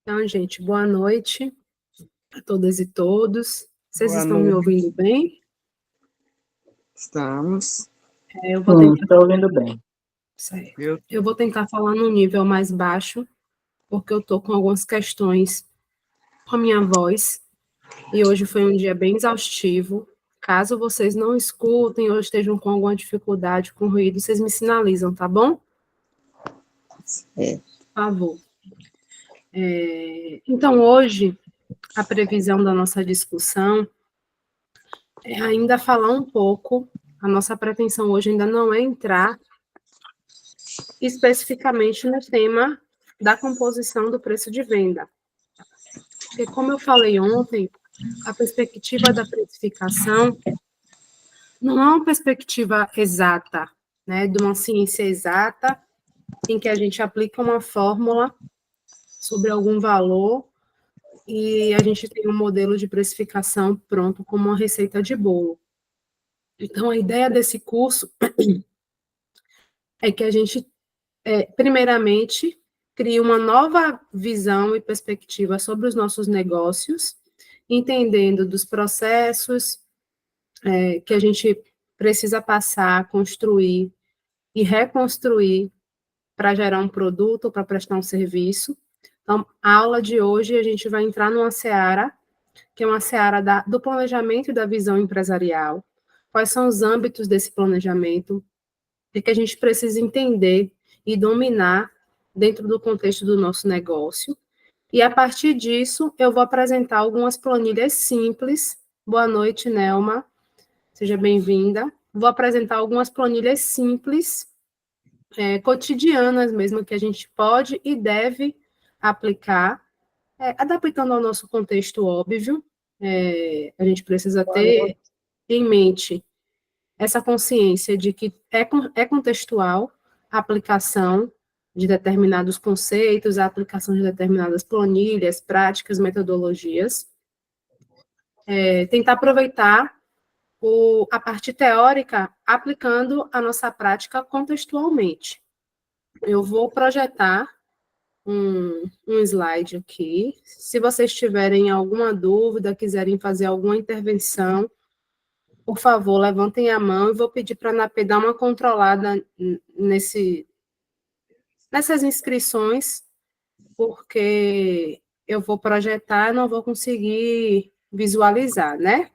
Então, gente, boa noite a todas e todos. Vocês Boa estão me noite, ouvindo bem? estamos. Eu vou Sim, tentar, estou ouvindo bem. certo. Eu, Eu vou tentar falar no nível mais baixo, porque eu estou com algumas questões com a minha voz, e hoje foi um dia bem exaustivo. Caso vocês não escutem ou estejam com alguma dificuldade com ruído, vocês me sinalizam, tá bom? é, Por favor. Então, hoje, a previsão da nossa discussão é ainda falar um pouco. A nossa pretensão hoje ainda não é entrar especificamente no tema da composição do preço de venda. Porque, como eu falei ontem, a perspectiva da precificação não é uma perspectiva exata, né, de uma ciência exata, em que a gente aplica uma fórmula sobre algum valor e a gente tem um modelo de precificação pronto como uma receita de bolo. Então, a ideia desse curso é que a gente, primeiramente, crie uma nova visão e perspectiva sobre os nossos negócios, entendendo dos processos que a gente precisa passar, construir e reconstruir para gerar um produto ou para prestar um serviço. Então, a aula de hoje a gente vai entrar numa seara, que é uma seara do planejamento e da visão empresarial. Quais são os âmbitos desse planejamento? É que a gente precisa entender e dominar dentro do contexto do nosso negócio. E a partir disso, eu vou apresentar algumas planilhas simples. Boa noite, Nelma. Seja bem-vinda. Vou apresentar algumas planilhas simples, cotidianas mesmo, que a gente pode e deve aplicar, adaptando ao nosso contexto óbvio. A gente precisa ter em mente essa consciência de que é contextual a aplicação de determinados conceitos, a aplicação de determinadas planilhas, práticas, metodologias. Tentar aproveitar a parte teórica aplicando a nossa prática contextualmente. Eu vou projetar um slide aqui. Se vocês tiverem alguma dúvida, quiserem fazer alguma intervenção, por favor, levantem a mão e vou pedir para a NAP dar uma controlada nessas inscrições, porque eu vou projetar e não vou conseguir visualizar, né?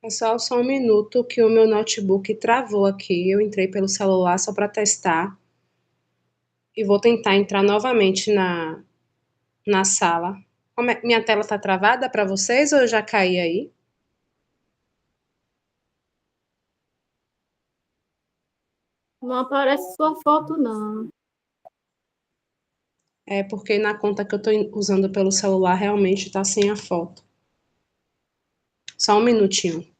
Pessoal, só um minuto que o meu notebook travou aqui. Eu entrei pelo celular só para testar e vou tentar entrar novamente na sala. Minha tela está travada para vocês ou eu já caí aí? Não aparece sua foto, não. É porque na conta que eu estou usando pelo celular realmente está sem a foto. Só um minutinho.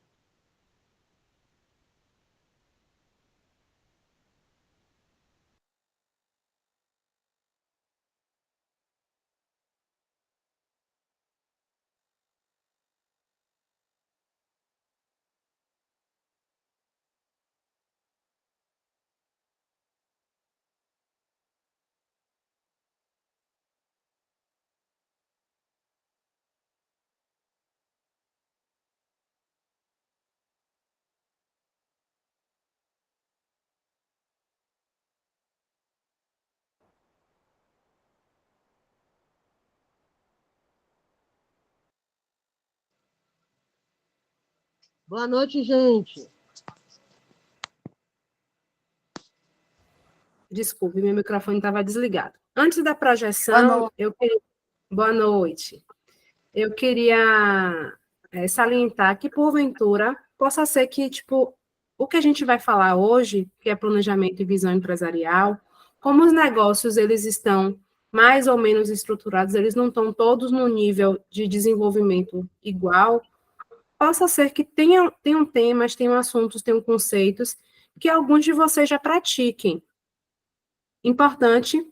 Boa noite, gente. Desculpe, meu microfone estava desligado. Antes da projeção, boa noite. Eu queria salientar que, porventura, possa ser que, tipo, o que a gente vai falar hoje, que é planejamento e visão empresarial, como os negócios, eles estão mais ou menos estruturados, eles não estão todos no nível de desenvolvimento igual, possa ser que tenham temas, tenham assuntos, tenham conceitos que alguns de vocês já pratiquem. Importante,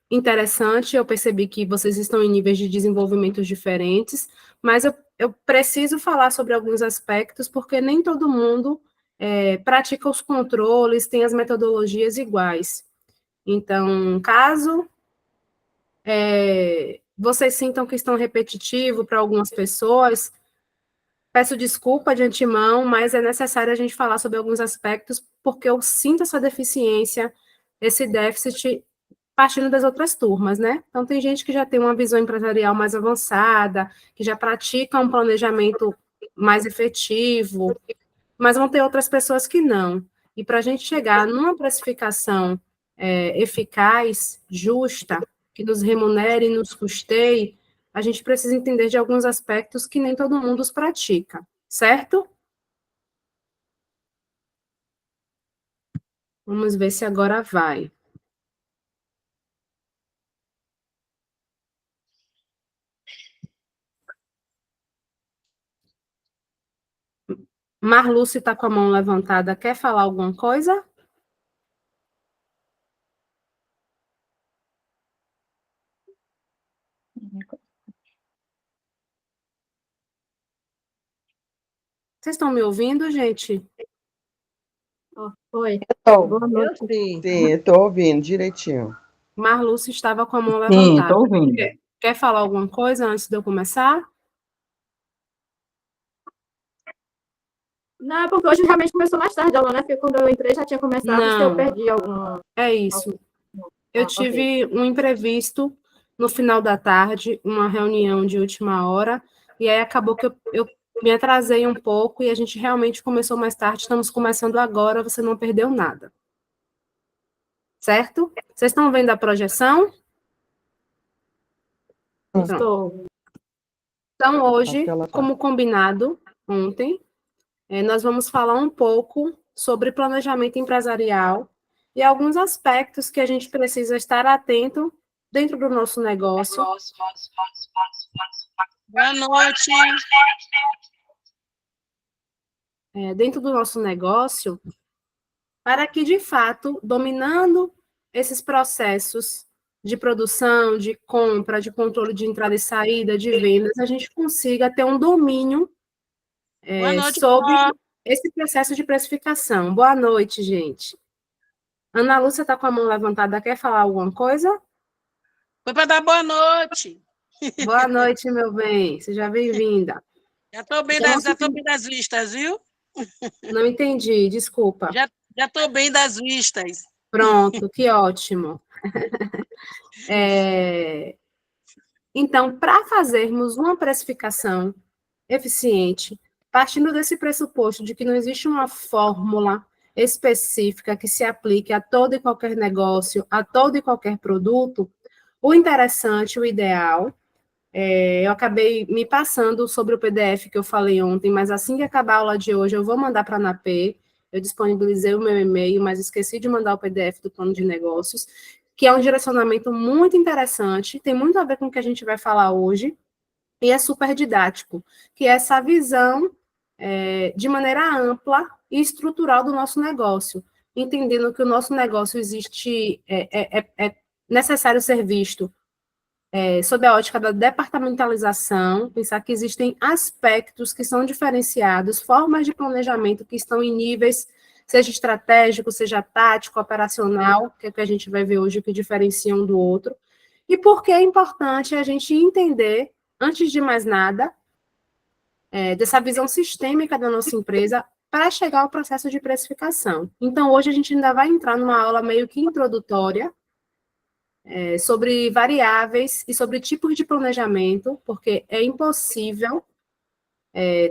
interessante, eu percebi que vocês estão em níveis de desenvolvimento diferentes, mas eu preciso falar sobre alguns aspectos, porque nem todo mundo pratica os controles, tem as metodologias iguais. Então, caso vocês sintam que estão repetitivo para algumas pessoas, peço desculpa de antemão, mas é necessário a gente falar sobre alguns aspectos, porque eu sinto essa deficiência, esse déficit, partindo das outras turmas, né? Então, tem gente que já tem uma visão empresarial mais avançada, que já pratica um planejamento mais efetivo, mas vão ter outras pessoas que não. E para a gente chegar numa precificação eficaz, justa, que nos remunere e nos custeie, a gente precisa entender de alguns aspectos que nem todo mundo os pratica, certo? Vamos ver se agora vai. Marluce está com a mão levantada, quer falar alguma coisa? Vocês estão me ouvindo, gente? Oi. Boa noite. Eu sim. Sim, estou ouvindo direitinho. Marluce estava com a mão levantada. Sim, estou ouvindo. Quer falar alguma coisa antes de eu começar? Não, é porque hoje realmente começou mais tarde a aula, né? Porque quando eu entrei já tinha começado, se eu perdi algum... É isso. Eu tive um imprevisto no final da tarde, uma reunião de última hora, e aí acabou que eu me atrasei um pouco e a gente realmente começou mais tarde, estamos começando agora, você não perdeu nada. Certo? Vocês estão vendo a projeção? Estou. Então, hoje, como combinado ontem, nós vamos falar um pouco sobre planejamento empresarial e alguns aspectos que a gente precisa estar atento dentro do nosso negócio. Boa noite. Dentro do nosso negócio, para que, de fato, dominando esses processos de produção, de compra, de controle de entrada e saída, de vendas, a gente consiga ter um domínio sobre esse processo de precificação. Boa noite, gente. Ana Lúcia está com a mão levantada, quer falar alguma coisa? Foi para dar boa noite. Boa noite, meu bem. Seja bem-vinda. Já estou bem, bem das vistas, viu? Não entendi, desculpa. Já estou bem das vistas. Pronto, que ótimo. Então, para fazermos uma precificação eficiente, partindo desse pressuposto de que não existe uma fórmula específica que se aplique a todo e qualquer negócio, a todo e qualquer produto, o interessante, o ideal, eu acabei me passando sobre o PDF que eu falei ontem, mas assim que acabar a aula de hoje, eu vou mandar para a ANAP, eu disponibilizei o meu e-mail, mas esqueci de mandar o PDF do plano de negócios, que é um direcionamento muito interessante, tem muito a ver com o que a gente vai falar hoje, e é super didático, que é essa visão de maneira ampla e estrutural do nosso negócio, entendendo que o nosso negócio existe, é necessário ser visto sob a ótica da departamentalização, pensar que existem aspectos que são diferenciados, formas de planejamento que estão em níveis, seja estratégico, seja tático, operacional, que é o que a gente vai ver hoje, que diferencia um do outro, e por que é importante a gente entender, antes de mais nada, dessa visão sistêmica da nossa empresa para chegar ao processo de precificação. Então, hoje a gente ainda vai entrar numa aula meio que introdutória, sobre variáveis e sobre tipos de planejamento, porque é impossível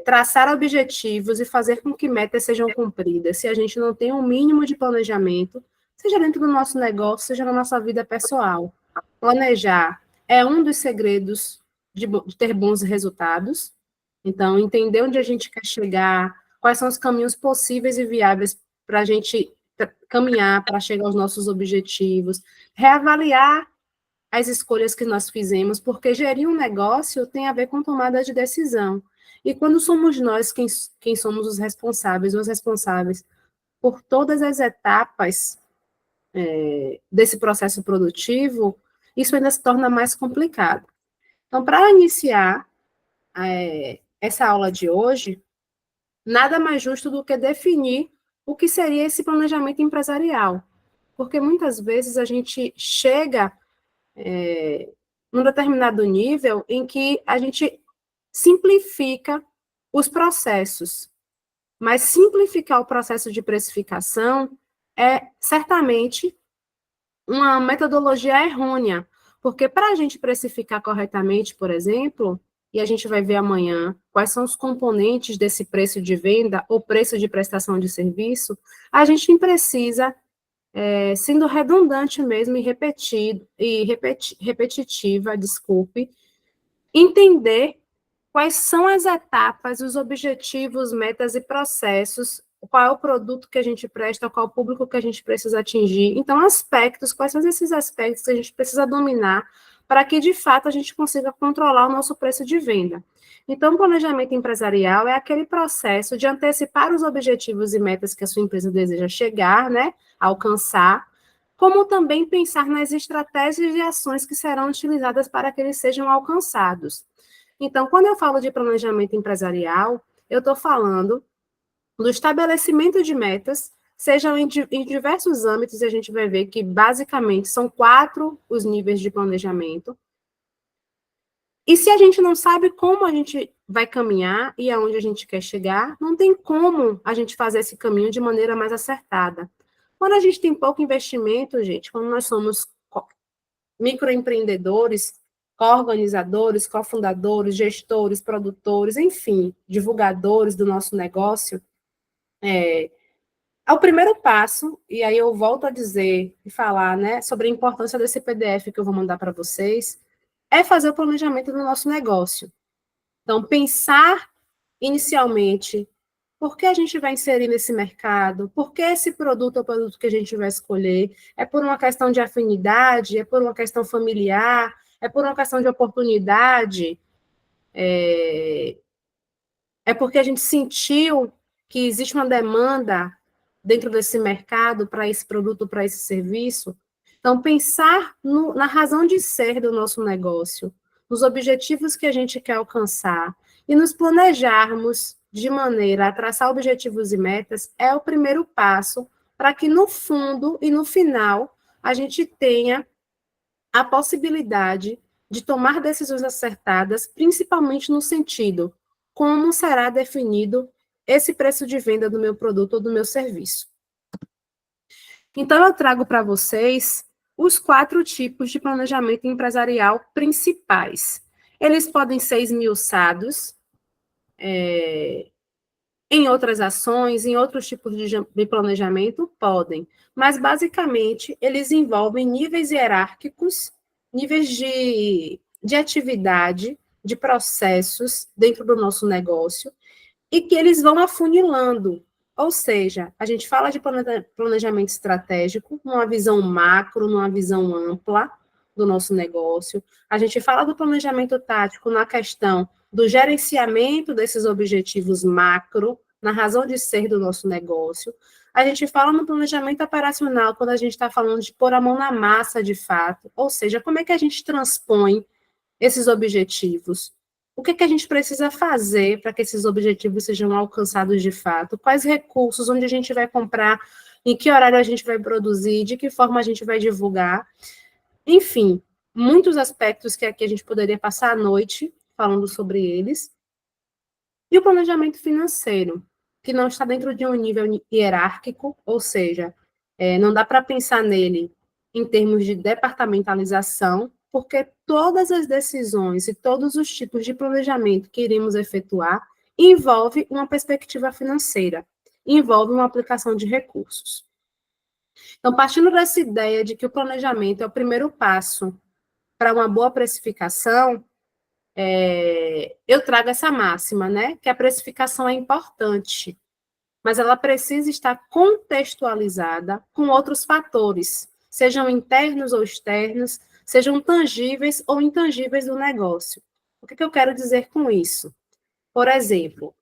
traçar objetivos e fazer com que metas sejam cumpridas, se a gente não tem um mínimo de planejamento, seja dentro do nosso negócio, seja na nossa vida pessoal. Planejar é um dos segredos de ter bons resultados. Então, entender onde a gente quer chegar, quais são os caminhos possíveis e viáveis para a gente caminhar para chegar aos nossos objetivos, reavaliar as escolhas que nós fizemos, porque gerir um negócio tem a ver com tomada de decisão. E quando somos nós quem somos os responsáveis por todas as etapas desse processo produtivo, isso ainda se torna mais complicado. Então, para iniciar essa aula de hoje, nada mais justo do que definir o que seria esse planejamento empresarial. Porque muitas vezes a gente chega num determinado nível em que a gente simplifica os processos. Mas simplificar o processo de precificação é certamente uma metodologia errônea, porque para a gente precificar corretamente, por exemplo, e a gente vai ver amanhã quais são os componentes desse preço de venda ou preço de prestação de serviço, a gente precisa, sendo redundante mesmo e repetitiva, entender quais são as etapas, os objetivos, metas e processos, qual é o produto que a gente presta, qual é o público que a gente precisa atingir. Então, quais são esses aspectos que a gente precisa dominar para que, de fato, a gente consiga controlar o nosso preço de venda. Então, o planejamento empresarial é aquele processo de antecipar os objetivos e metas que a sua empresa deseja chegar, alcançar, como também pensar nas estratégias e ações que serão utilizadas para que eles sejam alcançados. Então, quando eu falo de planejamento empresarial, eu estou falando do estabelecimento de metas, sejam em diversos âmbitos, e a gente vai ver que, basicamente, são 4 os níveis de planejamento. E se a gente não sabe como a gente vai caminhar e aonde a gente quer chegar, não tem como a gente fazer esse caminho de maneira mais acertada. Quando a gente tem pouco investimento, gente, quando nós somos microempreendedores, co-organizadores, cofundadores, gestores, produtores, enfim, divulgadores do nosso negócio, é o primeiro passo, e aí eu volto a dizer e falar, sobre a importância desse PDF que eu vou mandar para vocês, é fazer o planejamento do nosso negócio. Então, pensar inicialmente por que a gente vai inserir nesse mercado, por que esse produto é o produto que a gente vai escolher, é por uma questão de afinidade, é por uma questão familiar, é por uma questão de oportunidade, é porque a gente sentiu que existe uma demanda dentro desse mercado para esse produto, para esse serviço. Então, pensar na razão de ser do nosso negócio, nos objetivos que a gente quer alcançar e nos planejarmos de maneira a traçar objetivos e metas é o primeiro passo para que no fundo e no final a gente tenha a possibilidade de tomar decisões acertadas, principalmente no sentido como será definido esse preço de venda do meu produto ou do meu serviço. Então, eu trago para vocês os 4 tipos de planejamento empresarial principais. Eles podem ser esmiuçados em outras ações, em outros tipos de planejamento, podem, mas, basicamente, eles envolvem níveis hierárquicos, níveis de atividade, de processos dentro do nosso negócio, e que eles vão afunilando. Ou seja, a gente fala de planejamento estratégico, numa visão macro, numa visão ampla do nosso negócio. A gente fala do planejamento tático na questão do gerenciamento desses objetivos macro, na razão de ser do nosso negócio. A gente fala no planejamento operacional, quando a gente está falando de pôr a mão na massa de fato, ou seja, como é que a gente transpõe esses objetivos. O que a gente precisa fazer para que esses objetivos sejam alcançados de fato? Quais recursos, onde a gente vai comprar, em que horário a gente vai produzir, de que forma a gente vai divulgar. Enfim, muitos aspectos que aqui a gente poderia passar a noite falando sobre eles. E o planejamento financeiro, que não está dentro de um nível hierárquico, ou seja, não dá para pensar nele em termos de departamentalização, porque todas as decisões e todos os tipos de planejamento que iremos efetuar envolve uma perspectiva financeira, envolve uma aplicação de recursos. Então, partindo dessa ideia de que o planejamento é o primeiro passo para uma boa precificação, eu trago essa máxima, né? Que a precificação é importante, mas ela precisa estar contextualizada com outros fatores, sejam internos ou externos, sejam tangíveis ou intangíveis do negócio. O que eu quero dizer com isso? Por exemplo,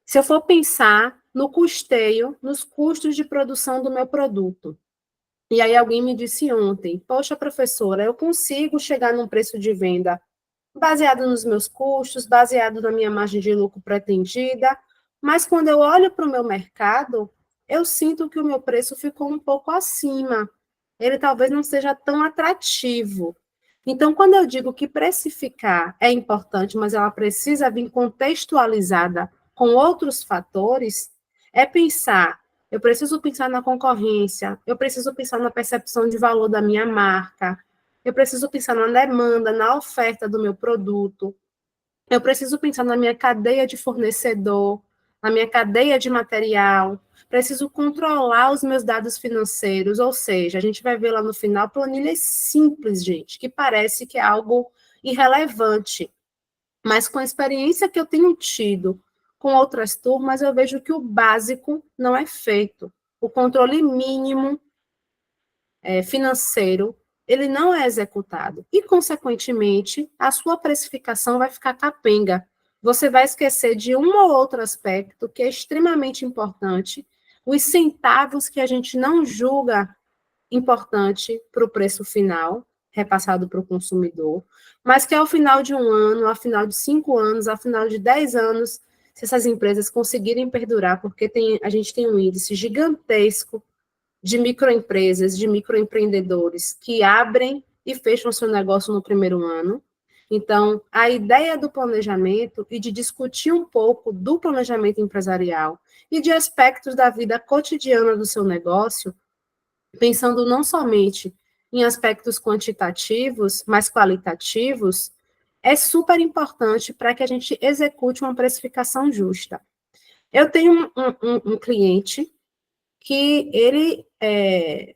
se eu for pensar no custeio, nos custos de produção do meu produto, e aí alguém me disse ontem, poxa, professora, eu consigo chegar num preço de venda baseado nos meus custos, baseado na minha margem de lucro pretendida, mas quando eu olho para o meu mercado, eu sinto que o meu preço ficou um pouco acima. Ele talvez não seja tão atrativo. Então, quando eu digo que precificar é importante, mas ela precisa vir contextualizada com outros fatores, é pensar, eu preciso pensar na concorrência, eu preciso pensar na percepção de valor da minha marca, eu preciso pensar na demanda, na oferta do meu produto, eu preciso pensar na minha cadeia de fornecedor, na minha cadeia de material, preciso controlar os meus dados financeiros, ou seja, a gente vai ver lá no final planilhas simples, gente, que parece que é algo irrelevante, mas com a experiência que eu tenho tido com outras turmas, eu vejo que o básico não é feito. O controle mínimo financeiro, ele não é executado. E, consequentemente, a sua precificação vai ficar capenga. Você vai esquecer de um ou outro aspecto que é extremamente importante, os centavos que a gente não julga importante para o preço final, repassado para o consumidor, mas que ao final de um ano, ao final de 5 anos, ao final de 10 anos, se essas empresas conseguirem perdurar, porque a gente tem um índice gigantesco de microempresas, de microempreendedores que abrem e fecham seu negócio no primeiro ano. Então, a ideia do planejamento e de discutir um pouco do planejamento empresarial e de aspectos da vida cotidiana do seu negócio, pensando não somente em aspectos quantitativos, mas qualitativos, é super importante para que a gente execute uma precificação justa. Eu tenho um cliente que ele é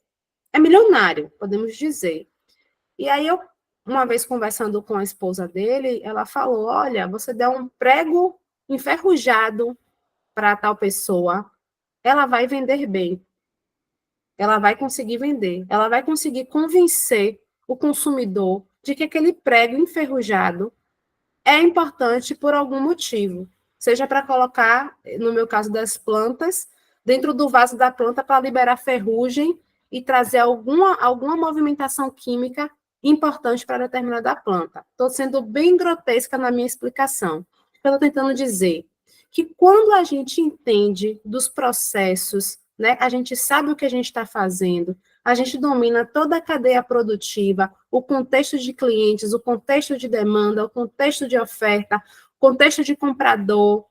milionário, podemos dizer. E aí eu, uma vez conversando com a esposa dele, ela falou, olha, você der um prego enferrujado para tal pessoa, ela vai vender bem. Ela vai conseguir vender. Ela vai conseguir convencer o consumidor de que aquele prego enferrujado é importante por algum motivo. Seja para colocar, no meu caso das plantas, dentro do vaso da planta para liberar ferrugem e trazer alguma movimentação química importante para determinada planta. Estou sendo bem grotesca na minha explicação. Eu estou tentando dizer que quando a gente entende dos processos, né, a gente sabe o que a gente está fazendo, a gente domina toda a cadeia produtiva, o contexto de clientes, o contexto de demanda, o contexto de oferta, o contexto de comprador,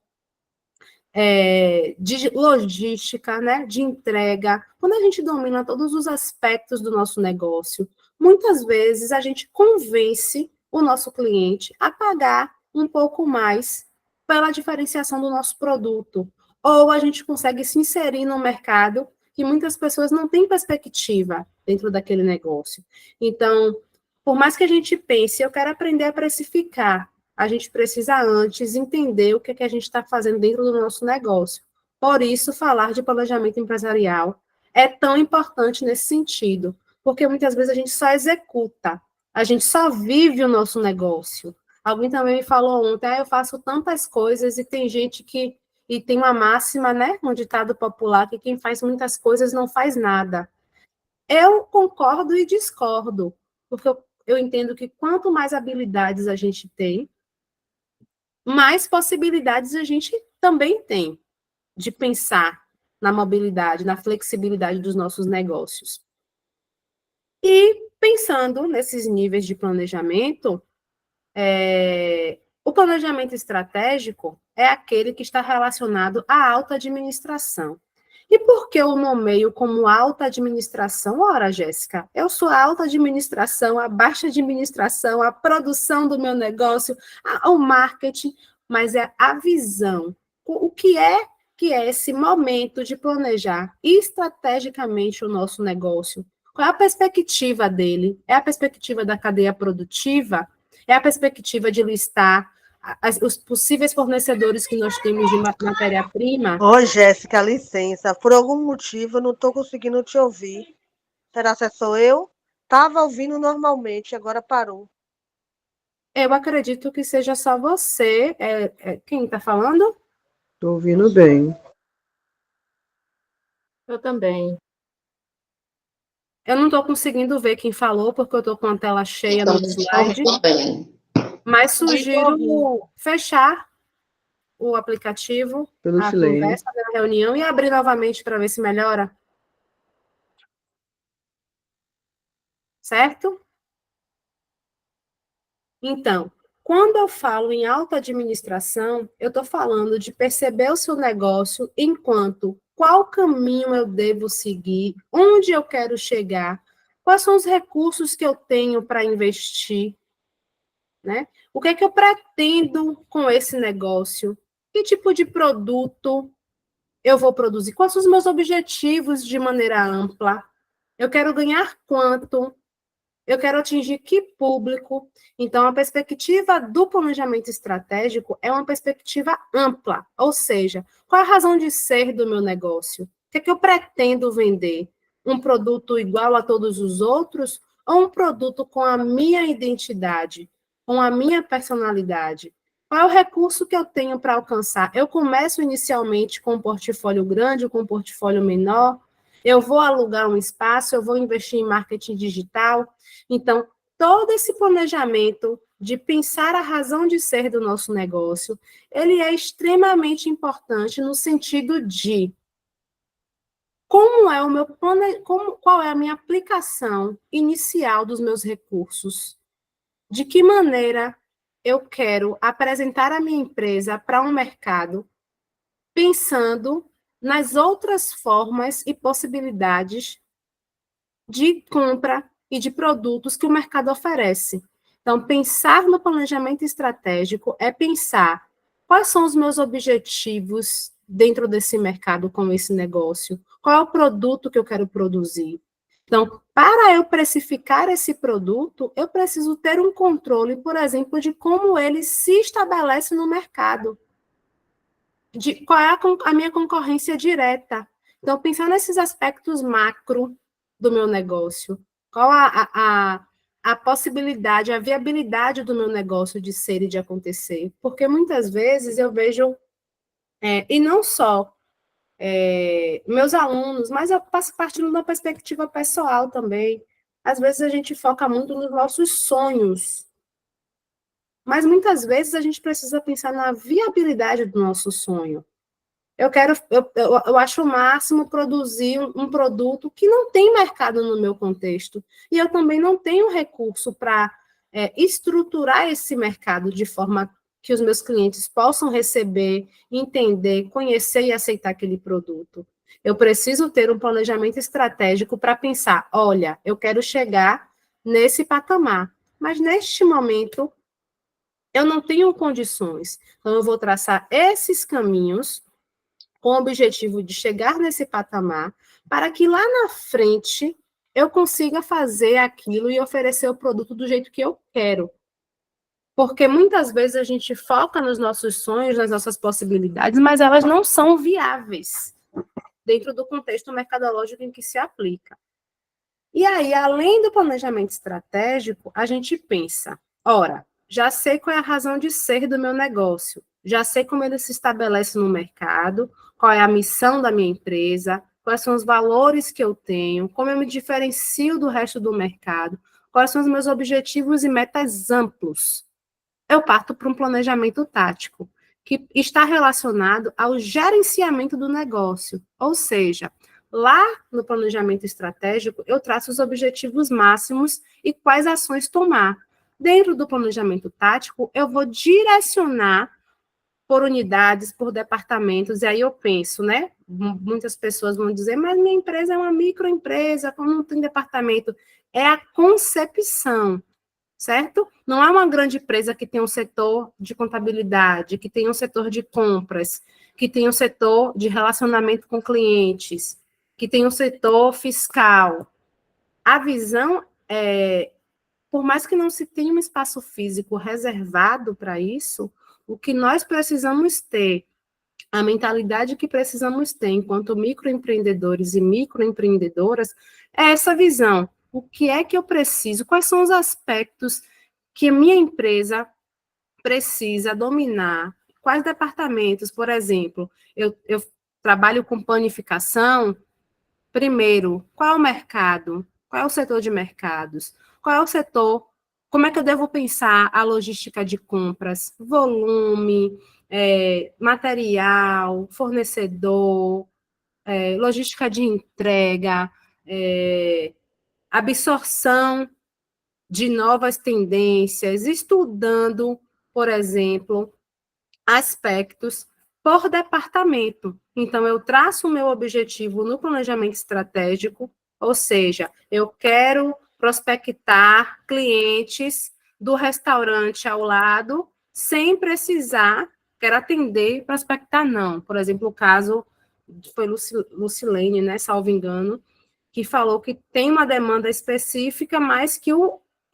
de logística, né, de entrega. Quando a gente domina todos os aspectos do nosso negócio, muitas vezes a gente convence o nosso cliente a pagar um pouco mais pela diferenciação do nosso produto, ou a gente consegue se inserir no mercado que muitas pessoas não têm perspectiva dentro daquele negócio. Então, por mais que a gente pense, eu quero aprender a precificar, a gente precisa antes entender o que é que a gente está fazendo dentro do nosso negócio. Por isso, falar de planejamento empresarial é tão importante nesse sentido, porque muitas vezes a gente só executa, a gente só vive o nosso negócio. Alguém também me falou ontem, eu faço tantas coisas e tem gente que e tem uma máxima, né, um ditado popular, que quem faz muitas coisas não faz nada. Eu concordo e discordo, porque eu entendo que quanto mais habilidades a gente tem, mais possibilidades a gente também tem de pensar na mobilidade, na flexibilidade dos nossos negócios. E pensando nesses níveis de planejamento, o planejamento estratégico é aquele que está relacionado à alta administração. E por que eu nomeio como alta administração? Ora, Jéssica, eu sou a alta administração, a baixa administração, a produção do meu negócio, o marketing, mas é a visão, o que é esse momento de planejar estrategicamente o nosso negócio. Qual é a perspectiva dele? É a perspectiva da cadeia produtiva? É a perspectiva de listar os possíveis fornecedores que nós temos de matéria-prima? Oi, Jéssica, licença. Por algum motivo eu não estou conseguindo te ouvir. Será que sou eu? Estava ouvindo normalmente, agora parou. Eu acredito que seja só você. Quem está falando? Estou ouvindo bem. Eu também. Eu não estou conseguindo ver quem falou, porque eu estou com a tela cheia no slide. Mas sugiro fechar o aplicativo, Pelo a silêncio. conversa da reunião e abrir novamente para ver se melhora. Certo? Então, quando eu falo em alta administração, eu estou falando de perceber o seu negócio enquanto qual caminho eu devo seguir, onde eu quero chegar, quais são os recursos que eu tenho para investir, né? O que é que eu pretendo com esse negócio? Que tipo de produto eu vou produzir? Quais são os meus objetivos de maneira ampla? Eu quero ganhar quanto? Eu quero atingir que público? Então, a perspectiva do planejamento estratégico é uma perspectiva ampla, ou seja, qual é a razão de ser do meu negócio? O que é que eu pretendo vender? Um produto igual a todos os outros ou um produto com a minha identidade, com a minha personalidade? Qual é o recurso que eu tenho para alcançar? Eu começo inicialmente com um portfólio grande, com um portfólio menor? Eu vou alugar um espaço, eu vou investir em marketing digital? Então, todo esse planejamento de pensar a razão de ser do nosso negócio, ele é extremamente importante no sentido de qual é a minha aplicação inicial dos meus recursos? De que maneira eu quero apresentar a minha empresa para um mercado, pensando nas outras formas e possibilidades de compra e de produtos que o mercado oferece. Então, pensar no planejamento estratégico é pensar quais são os meus objetivos dentro desse mercado com esse negócio, qual é o produto que eu quero produzir. Então, para eu precificar esse produto, eu preciso ter um controle, por exemplo, de como ele se estabelece no mercado, de qual é a minha concorrência direta. Então, pensar nesses aspectos macro do meu negócio, qual a possibilidade, a viabilidade do meu negócio de ser e de acontecer. Porque muitas vezes eu vejo, e não só meus alunos, mas eu passo partindo de uma perspectiva pessoal também. Às vezes a gente foca muito nos nossos sonhos, mas muitas vezes a gente precisa pensar na viabilidade do nosso sonho. Eu acho o máximo produzir um produto que não tem mercado no meu contexto. E eu também não tenho recurso para estruturar esse mercado de forma que os meus clientes possam receber, entender, conhecer e aceitar aquele produto. Eu preciso ter um planejamento estratégico para pensar, olha, eu quero chegar nesse patamar, mas neste momento eu não tenho condições. Então, eu vou traçar esses caminhos com o objetivo de chegar nesse patamar, para que lá na frente eu consiga fazer aquilo e oferecer o produto do jeito que eu quero. Porque muitas vezes a gente foca nos nossos sonhos, nas nossas possibilidades, mas elas não são viáveis dentro do contexto mercadológico em que se aplica. E aí, além do planejamento estratégico, a gente pensa, ora, já sei qual é a razão de ser do meu negócio, já sei como ele se estabelece no mercado, qual é a missão da minha empresa, quais são os valores que eu tenho, como eu me diferencio do resto do mercado, quais são os meus objetivos e metas amplos. Eu parto para um planejamento tático, que está relacionado ao gerenciamento do negócio, ou seja, lá no planejamento estratégico, eu traço os objetivos máximos e quais ações tomar. Dentro do planejamento tático, eu vou direcionar por unidades, por departamentos, e aí eu penso, né? Muitas pessoas vão dizer, mas minha empresa é uma microempresa, como não tem departamento? É a concepção. certo? Não é uma grande empresa que tem um setor de contabilidade, que tem um setor de compras, que tem um setor de relacionamento com clientes, que tem um setor fiscal. A visão é, por mais que não se tenha um espaço físico reservado para isso, o que nós precisamos ter, a mentalidade que precisamos ter enquanto microempreendedores e microempreendedoras, é essa visão. O que é que eu preciso? Quais são os aspectos que a minha empresa precisa dominar? Quais departamentos, por exemplo, eu trabalho com panificação. Primeiro, qual é o mercado? Qual é o setor de mercados? Qual é o setor? Como é que eu devo pensar a logística de compras? Volume, material, fornecedor, logística de entrega, absorção de novas tendências, estudando, por exemplo, aspectos por departamento. Então, eu traço o meu objetivo no planejamento estratégico, ou seja, eu quero prospectar clientes do restaurante ao lado, sem quero atender, prospectar não. Por exemplo, o caso foi Lucilene, né, salvo engano, que falou que tem uma demanda específica, mas que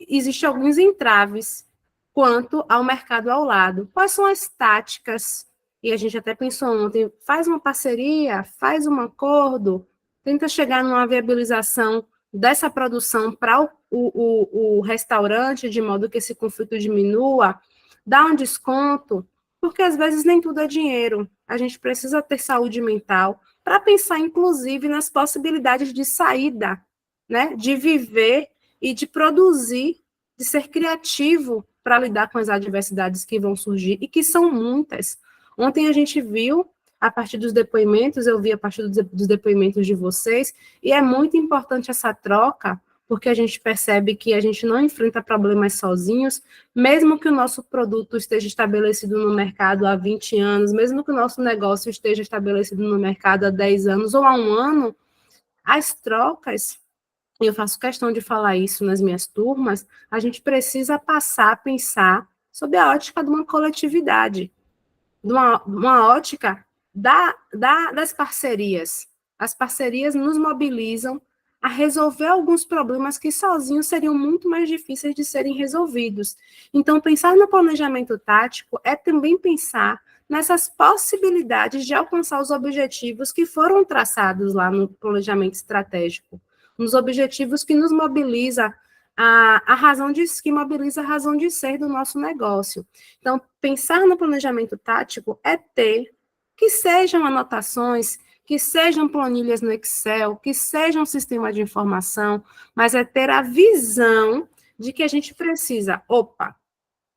existem alguns entraves quanto ao mercado ao lado. Quais são as táticas? E a gente até pensou ontem, faz uma parceria, faz um acordo, tenta chegar numa viabilização dessa produção para o restaurante, de modo que esse conflito diminua, dá um desconto, porque às vezes nem tudo é dinheiro. A gente precisa ter saúde mental para pensar, inclusive, nas possibilidades de saída, né? De viver e de produzir, de ser criativo para lidar com as adversidades que vão surgir, e que são muitas. Ontem a gente viu, a partir dos depoimentos, eu vi a partir dos depoimentos de vocês, e é muito importante essa troca, porque a gente percebe que a gente não enfrenta problemas sozinhos, mesmo que o nosso produto esteja estabelecido no mercado há 20 anos, mesmo que o nosso negócio esteja estabelecido no mercado há 10 anos ou há um ano, as trocas, e eu faço questão de falar isso nas minhas turmas, a gente precisa passar a pensar sob a ótica de uma coletividade, de uma ótica das parcerias. As parcerias nos mobilizam a resolver alguns problemas que sozinhos seriam muito mais difíceis de serem resolvidos. Então, pensar no planejamento tático é também pensar nessas possibilidades de alcançar os objetivos que foram traçados lá no planejamento estratégico, nos objetivos que nos mobiliza que mobiliza a razão de ser do nosso negócio. Então, pensar no planejamento tático é ter que sejam anotações, que sejam planilhas no Excel, que sejam um sistema de informação, mas é ter a visão de que a gente precisa,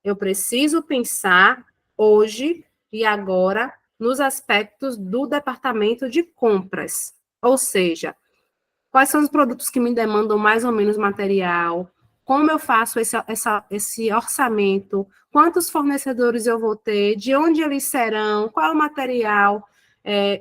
eu preciso pensar hoje e agora nos aspectos do departamento de compras, ou seja, quais são os produtos que me demandam mais ou menos material, como eu faço esse orçamento, quantos fornecedores eu vou ter, de onde eles serão, qual é o material,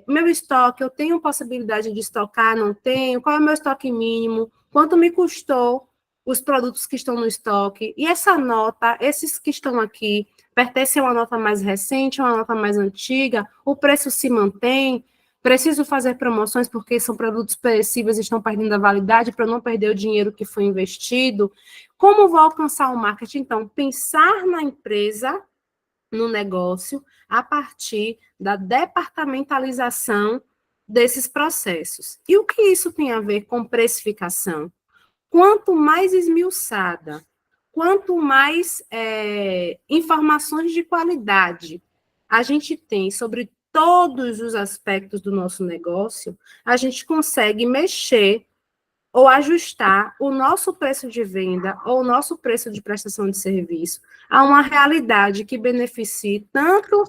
meu estoque, eu tenho possibilidade de estocar, não tenho, qual é o meu estoque mínimo, quanto me custou os produtos que estão no estoque, e essa nota, esses que estão aqui, pertencem a uma nota mais recente, a uma nota mais antiga, o preço se mantém, preciso fazer promoções porque são produtos perecíveis e estão perdendo a validade para não perder o dinheiro que foi investido. Como vou alcançar o marketing? Então, pensar na empresa, no negócio, a partir da departamentalização desses processos. E o que isso tem a ver com precificação? Quanto mais esmiuçada, quanto mais informações de qualidade a gente tem sobre todos os aspectos do nosso negócio, a gente consegue mexer ou ajustar o nosso preço de venda ou o nosso preço de prestação de serviço a uma realidade que beneficie tanto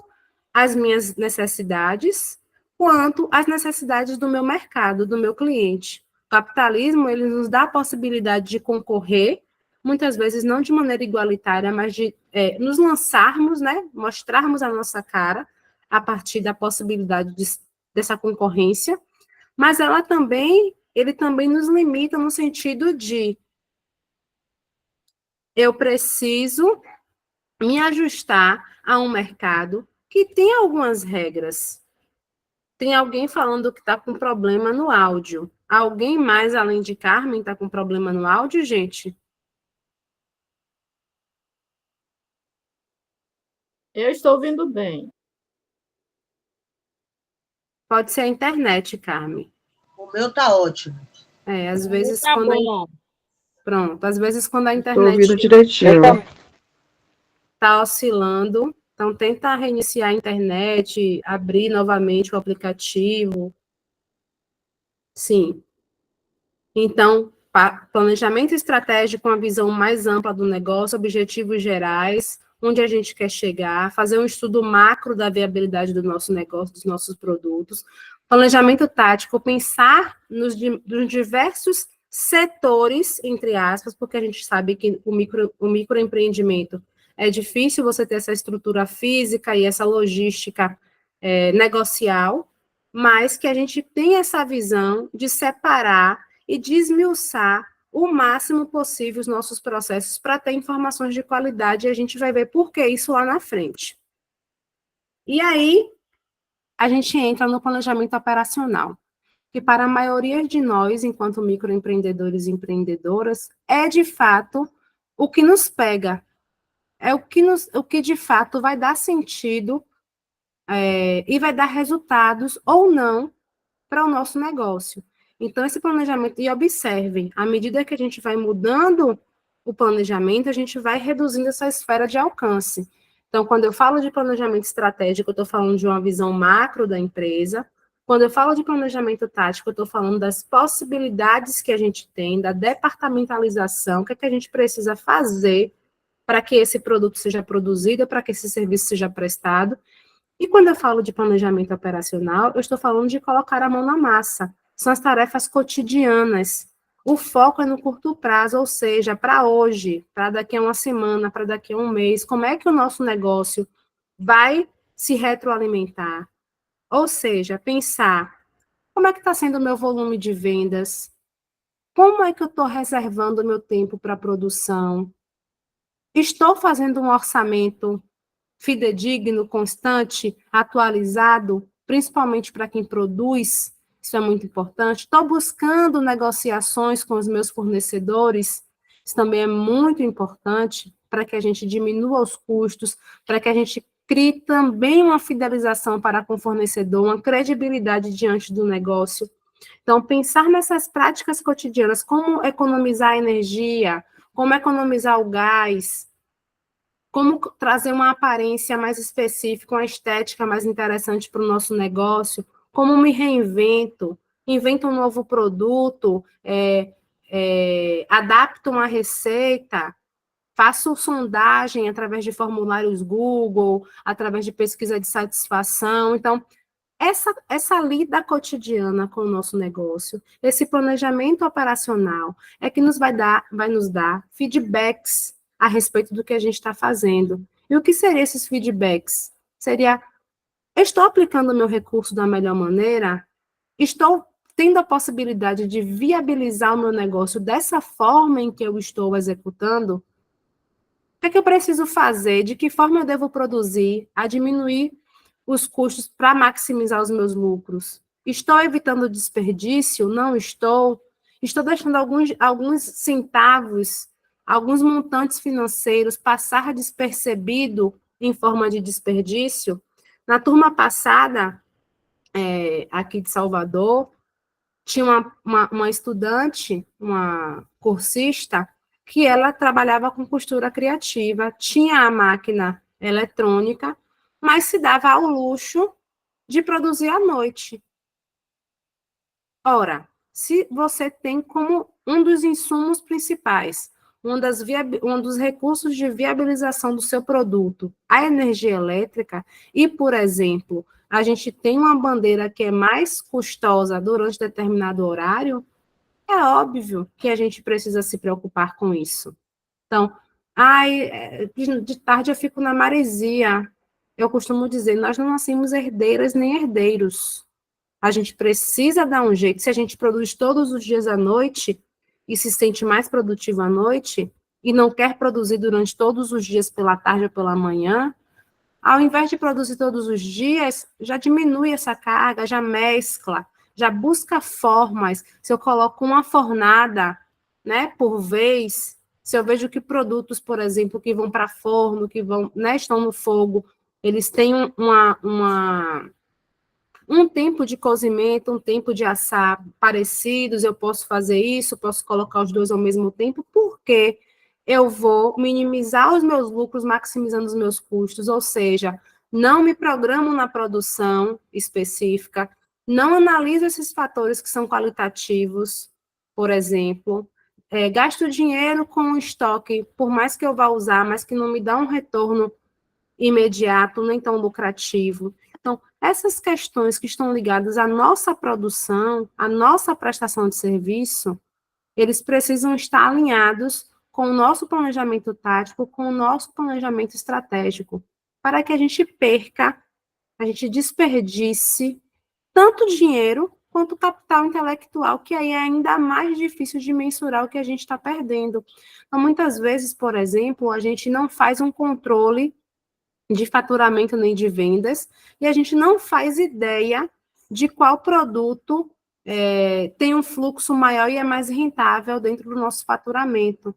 as minhas necessidades quanto as necessidades do meu mercado, do meu cliente. O capitalismo, ele nos dá a possibilidade de concorrer, muitas vezes não de maneira igualitária, mas de nos lançarmos, né, mostrarmos a nossa cara, a partir da possibilidade dessa concorrência, mas ele também nos limita no sentido de eu preciso me ajustar a um mercado que tem algumas regras. Tem alguém falando que está com problema no áudio. Alguém mais, além de Carmen, está com problema no áudio, gente? Eu estou ouvindo bem. Pode ser a internet, Carmen. O meu tá ótimo. Às vezes Tá quando bom. Pronto, às vezes quando a Estou ouvindo internet direitinho. está oscilando, então tenta reiniciar a internet, abrir novamente o aplicativo. Sim. Então, planejamento estratégico com a visão mais ampla do negócio, objetivos gerais, onde a gente quer chegar, fazer um estudo macro da viabilidade do nosso negócio, dos nossos produtos. Planejamento tático, pensar nos diversos setores, entre aspas, porque a gente sabe que o microempreendimento é difícil você ter essa estrutura física e essa logística negocial, mas que a gente tem essa visão de separar e desmiuçar o máximo possível os nossos processos para ter informações de qualidade, e a gente vai ver por que isso lá na frente. E aí, a gente entra no planejamento operacional, que para a maioria de nós, enquanto microempreendedores e empreendedoras, é de fato o que nos pega, é o que de fato vai dar sentido e vai dar resultados ou não para o nosso negócio. Então, esse planejamento, e observem, à medida que a gente vai mudando o planejamento, a gente vai reduzindo essa esfera de alcance. Então, quando eu falo de planejamento estratégico, eu estou falando de uma visão macro da empresa. Quando eu falo de planejamento tático, eu estou falando das possibilidades que a gente tem, da departamentalização, o que é que a gente precisa fazer para que esse produto seja produzido, para que esse serviço seja prestado. E quando eu falo de planejamento operacional, eu estou falando de colocar a mão na massa. São as tarefas cotidianas. O foco é no curto prazo, ou seja, para hoje, para daqui a uma semana, para daqui a um mês, como é que o nosso negócio vai se retroalimentar? Ou seja, pensar como é que está sendo o meu volume de vendas, como é que eu estou reservando o meu tempo para produção, estou fazendo um orçamento fidedigno, constante, atualizado, principalmente para quem produz, isso é muito importante. Estou buscando negociações com os meus fornecedores, isso também é muito importante para que a gente diminua os custos, para que a gente crie também uma fidelização para com o fornecedor, uma credibilidade diante do negócio. Então, pensar nessas práticas cotidianas, como economizar energia, como economizar o gás, como trazer uma aparência mais específica, uma estética mais interessante para o nosso negócio, como me reinvento, invento um novo produto, adapto uma receita, faço sondagem através de formulários Google, através de pesquisa de satisfação. Então, essa lida cotidiana com o nosso negócio, esse planejamento operacional, é que vai nos dar feedbacks a respeito do que a gente está fazendo. E o que seriam esses feedbacks? Seria, estou aplicando o meu recurso da melhor maneira? Estou tendo a possibilidade de viabilizar o meu negócio dessa forma em que eu estou executando? O que é que eu preciso fazer? De que forma eu devo produzir? A diminuir os custos para maximizar os meus lucros? Estou evitando desperdício? Não estou? Estou deixando alguns centavos, alguns montantes financeiros passar despercebido em forma de desperdício? Na turma passada, aqui de Salvador, tinha uma estudante, uma cursista, que ela trabalhava com costura criativa, tinha a máquina eletrônica, mas se dava ao luxo de produzir à noite. Ora, se você tem como um dos insumos principais, um dos recursos de viabilização do seu produto, a energia elétrica, e, por exemplo, a gente tem uma bandeira que é mais custosa durante determinado horário, é óbvio que a gente precisa se preocupar com isso. Então, de tarde eu fico na maresia. Eu costumo dizer, nós não nascemos herdeiras nem herdeiros. A gente precisa dar um jeito. Se a gente produz todos os dias à noite e se sente mais produtivo à noite, e não quer produzir durante todos os dias pela tarde ou pela manhã, ao invés de produzir todos os dias, já diminui essa carga, já mescla, já busca formas. Se eu coloco uma fornada, né, por vez, se eu vejo que produtos, por exemplo, que vão para forno, que vão, né, estão no fogo, eles têm um tempo de cozimento, um tempo de assar parecidos, eu posso fazer isso, posso colocar os dois ao mesmo tempo, porque eu vou minimizar os meus lucros, maximizando os meus custos, ou seja, não me programo na produção específica, não analiso esses fatores que são qualitativos, por exemplo, gasto dinheiro com o estoque, por mais que eu vá usar, mas que não me dá um retorno imediato, nem tão lucrativo. Então, essas questões que estão ligadas à nossa produção, à nossa prestação de serviço, eles precisam estar alinhados com o nosso planejamento tático, com o nosso planejamento estratégico, para que a gente desperdice tanto dinheiro quanto capital intelectual, que aí é ainda mais difícil de mensurar o que a gente está perdendo. Então, muitas vezes, por exemplo, a gente não faz um controle de faturamento nem de vendas, e a gente não faz ideia de qual produto tem um fluxo maior e é mais rentável dentro do nosso faturamento.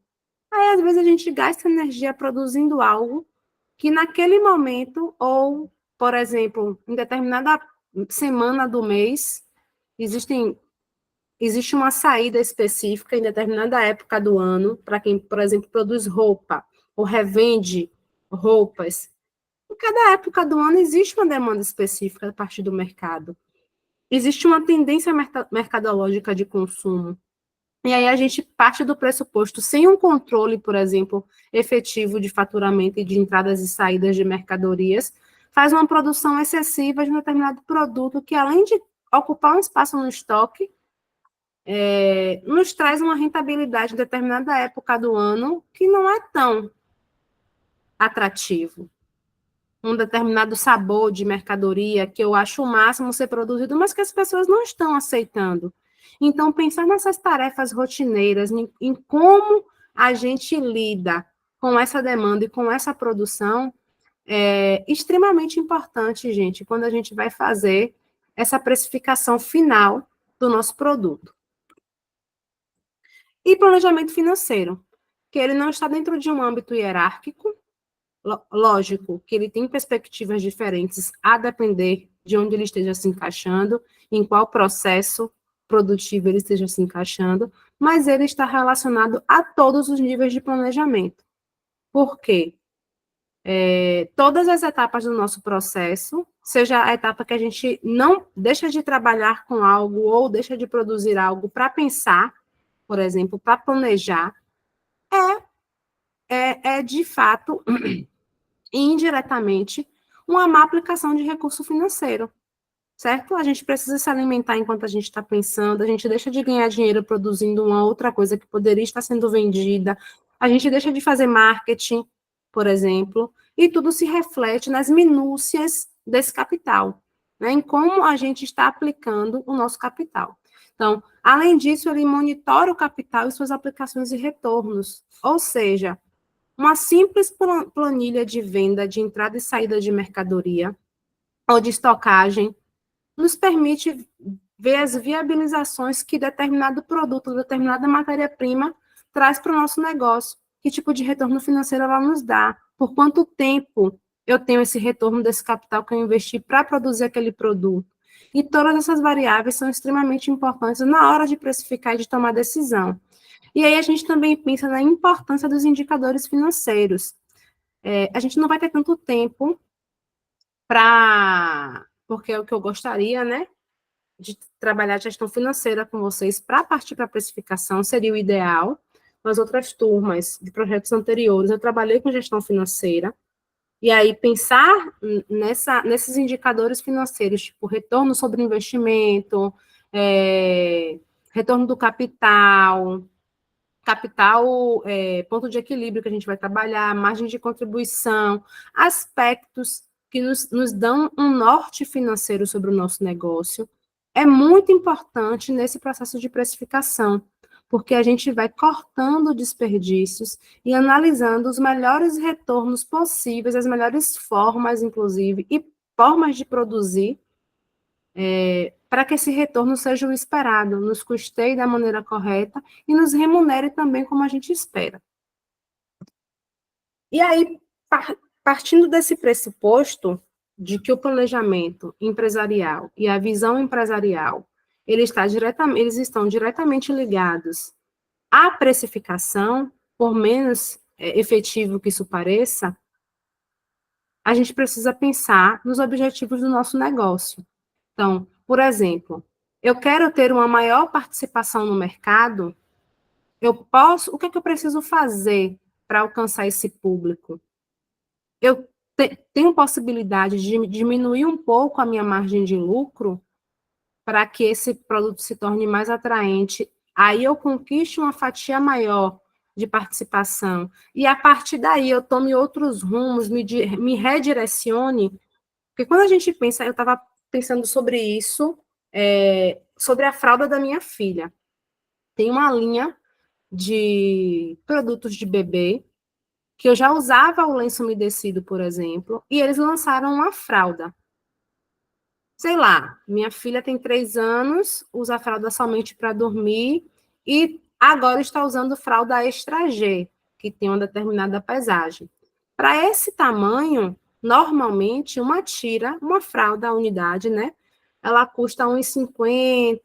Aí, às vezes, a gente gasta energia produzindo algo que naquele momento, ou, por exemplo, em determinada semana do mês, existe uma saída específica em determinada época do ano, para quem, por exemplo, produz roupa, ou revende roupas. Em cada época do ano existe uma demanda específica a partir do mercado. Existe uma tendência mercadológica de consumo. E aí a gente parte do pressuposto, sem um controle, por exemplo, efetivo de faturamento e de entradas e saídas de mercadorias, faz uma produção excessiva de um determinado produto que, além de ocupar um espaço no estoque, nos traz uma rentabilidade em determinada época do ano que não é tão atrativo. Um determinado sabor de mercadoria que eu acho o máximo ser produzido, mas que as pessoas não estão aceitando. Então, pensar nessas tarefas rotineiras, em como a gente lida com essa demanda e com essa produção, é extremamente importante, gente, quando a gente vai fazer essa precificação final do nosso produto. E planejamento financeiro, que ele não está dentro de um âmbito hierárquico. Lógico que ele tem perspectivas diferentes a depender de onde ele esteja se encaixando, em qual processo produtivo ele esteja se encaixando, mas ele está relacionado a todos os níveis de planejamento. Por quê? Todas as etapas do nosso processo, seja a etapa que a gente não deixa de trabalhar com algo ou deixa de produzir algo para pensar, por exemplo, para planejar, é de fato indiretamente, uma má aplicação de recurso financeiro, certo? A gente precisa se alimentar enquanto a gente está pensando, a gente deixa de ganhar dinheiro produzindo uma outra coisa que poderia estar sendo vendida, a gente deixa de fazer marketing, por exemplo, e tudo se reflete nas minúcias desse capital, né? Em como a gente está aplicando o nosso capital. Então, além disso, ele monitora o capital e suas aplicações e retornos, ou seja, uma simples planilha de venda, de entrada e saída de mercadoria ou de estocagem nos permite ver as viabilizações que determinado produto, determinada matéria-prima traz para o nosso negócio, que tipo de retorno financeiro ela nos dá, por quanto tempo eu tenho esse retorno desse capital que eu investi para produzir aquele produto. E todas essas variáveis são extremamente importantes na hora de precificar e de tomar decisão. E aí a gente também pensa na importância dos indicadores financeiros. A gente não vai ter tanto tempo porque é o que eu gostaria, né, de trabalhar gestão financeira com vocês para partir para a precificação, seria o ideal. Nas outras turmas de projetos anteriores, eu trabalhei com gestão financeira, e aí pensar nesses indicadores financeiros, tipo retorno sobre investimento, retorno do capital, ponto de equilíbrio que a gente vai trabalhar, margem de contribuição, aspectos que nos dão um norte financeiro sobre o nosso negócio, é muito importante nesse processo de precificação, porque a gente vai cortando desperdícios e analisando os melhores retornos possíveis, as melhores formas, inclusive, e formas de produzir, para que esse retorno seja o esperado, nos custeie da maneira correta e nos remunere também como a gente espera. E aí, partindo desse pressuposto de que o planejamento empresarial e a visão empresarial, eles estão diretamente ligados à precificação, por menos efetivo que isso pareça, a gente precisa pensar nos objetivos do nosso negócio. Então, por exemplo, eu quero ter uma maior participação no mercado, o que é que eu preciso fazer para alcançar esse público? Eu tenho possibilidade de diminuir um pouco a minha margem de lucro para que esse produto se torne mais atraente, aí eu conquiste uma fatia maior de participação, e a partir daí eu tome outros rumos, me redirecione, porque quando a gente pensa, eu estava pensando sobre isso, sobre a fralda da minha filha. Tem uma linha de produtos de bebê, que eu já usava o lenço umedecido, por exemplo, e eles lançaram uma fralda. Sei lá, minha filha tem 3 anos, usa fralda somente para dormir, e agora está usando fralda Extra G, que tem uma determinada pesagem. Para esse tamanho, normalmente, uma fralda, a unidade, né? Ela custa R$ 1,50,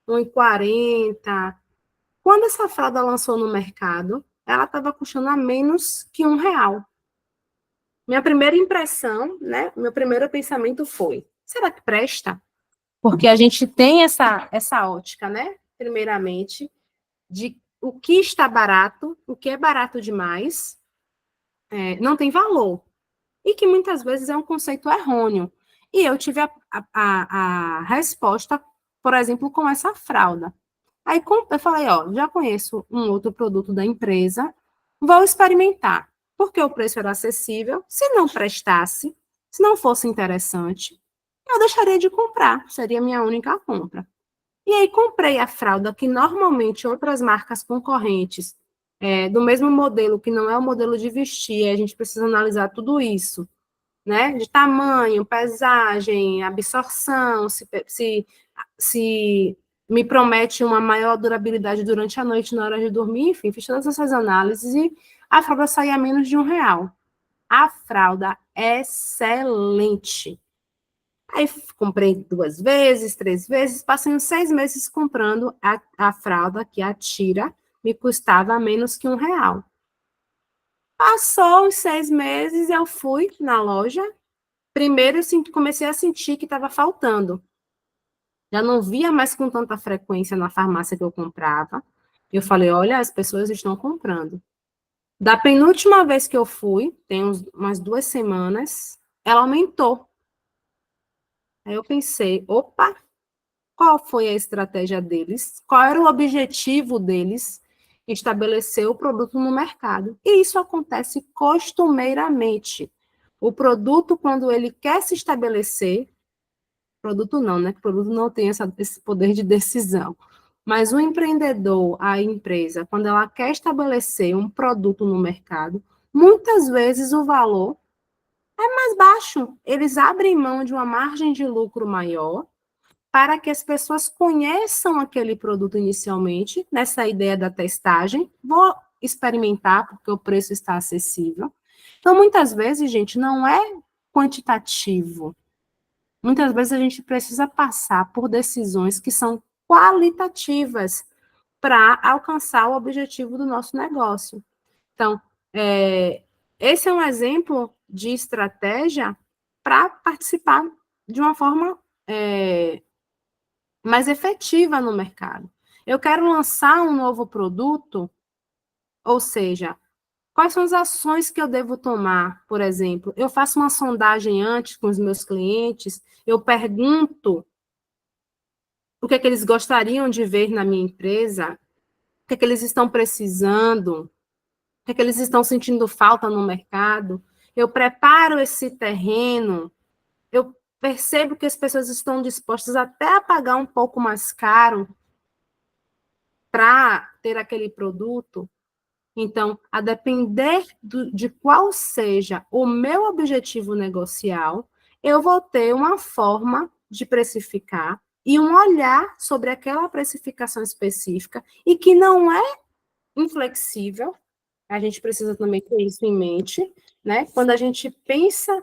R$ 1,40. Quando essa fralda lançou no mercado, ela estava custando a menos que R$ 1. Minha primeira impressão, né? Meu primeiro pensamento foi: será que presta? Porque a gente tem essa ótica, né? Primeiramente, de o que está barato, o que é barato demais, não tem valor. E que muitas vezes é um conceito errôneo. E eu tive a resposta, por exemplo, com essa fralda. Aí eu falei, ó, já conheço um outro produto da empresa, vou experimentar. Porque o preço era acessível, se não prestasse, se não fosse interessante, eu deixaria de comprar, seria a minha única compra. E aí comprei a fralda que normalmente outras marcas concorrentes, do mesmo modelo, que não é o modelo de vestir, a gente precisa analisar tudo isso, né? De tamanho, pesagem, absorção, se me promete uma maior durabilidade durante a noite, na hora de dormir, enfim, fiz todas essas análises e a fralda saía a menos de R$ 1. A fralda é excelente. Aí comprei 2 vezes, 3 vezes, passei uns 6 meses comprando a fralda, que a tira me custava menos que R$ 1. Passou os 6 meses, eu fui na loja. Primeiro, eu comecei a sentir que estava faltando. Já não via mais com tanta frequência na farmácia que eu comprava. Eu falei, olha, as pessoas estão comprando. Da penúltima vez que eu fui, tem umas 2 semanas, ela aumentou. Aí eu pensei, opa, qual foi a estratégia deles? Qual era o objetivo deles? Estabelecer o produto no mercado. E isso acontece costumeiramente. O produto, quando ele quer se estabelecer, produto não, né? O produto não tem esse poder de decisão. Mas o empreendedor, a empresa, quando ela quer estabelecer um produto no mercado, muitas vezes o valor é mais baixo. Eles abrem mão de uma margem de lucro maior para que as pessoas conheçam aquele produto inicialmente, nessa ideia da testagem. Vou experimentar, porque o preço está acessível. Então, muitas vezes, gente, não é quantitativo. Muitas vezes a gente precisa passar por decisões que são qualitativas para alcançar o objetivo do nosso negócio. Então, esse é um exemplo de estratégia para participar de uma forma mais efetiva no mercado. Eu quero lançar um novo produto, ou seja, quais são as ações que eu devo tomar? Por exemplo, eu faço uma sondagem antes com os meus clientes, eu pergunto o que é que eles gostariam de ver na minha empresa, o que é que eles estão precisando, o que é que eles estão sentindo falta no mercado. Eu preparo esse terreno, eu percebo que as pessoas estão dispostas até a pagar um pouco mais caro para ter aquele produto. Então, a depender de qual seja o meu objetivo negocial, eu vou ter uma forma de precificar e um olhar sobre aquela precificação específica e que não é inflexível. A gente precisa também ter isso em mente, né? Quando a gente pensa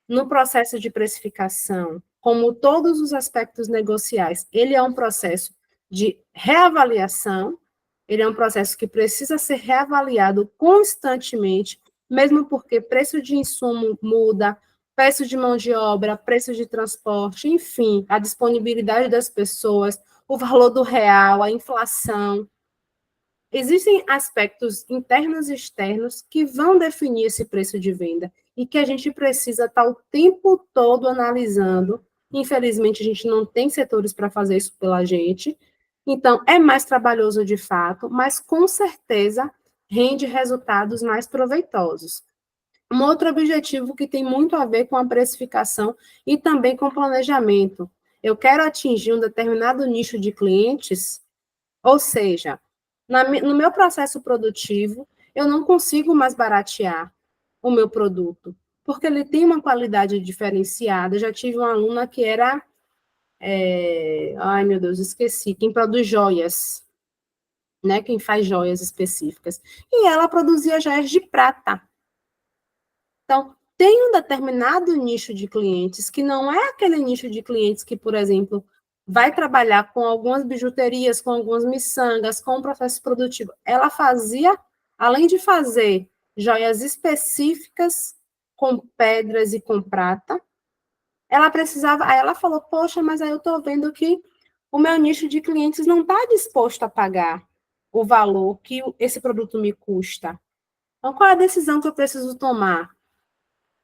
no processo de precificação, como todos os aspectos negociais, ele é um processo de reavaliação, ele é um processo que precisa ser reavaliado constantemente, mesmo porque preço de insumo muda, preço de mão de obra, preço de transporte, enfim, a disponibilidade das pessoas, o valor do real, a inflação. Existem aspectos internos e externos que vão definir esse preço de venda e que a gente precisa estar o tempo todo analisando. Infelizmente, a gente não tem setores para fazer isso pela gente. Então, é mais trabalhoso de fato, mas com certeza rende resultados mais proveitosos. Um outro objetivo que tem muito a ver com a precificação e também com o planejamento. Eu quero atingir um determinado nicho de clientes, ou seja, no meu processo produtivo, eu não consigo mais baratear o meu produto, porque ele tem uma qualidade diferenciada. Eu já tive uma aluna que era, ai meu Deus, esqueci, quem produz joias, né? Quem faz joias específicas. E ela produzia joias de prata. Então, tem um determinado nicho de clientes que não é aquele nicho de clientes que, por exemplo, vai trabalhar com algumas bijuterias, com algumas miçangas, com um processo produtivo. Ela fazia, além de fazer joias específicas com pedras e com prata, ela precisava, aí ela falou, poxa, mas aí eu estou vendo que o meu nicho de clientes não está disposto a pagar o valor que esse produto me custa. Então, qual é a decisão que eu preciso tomar?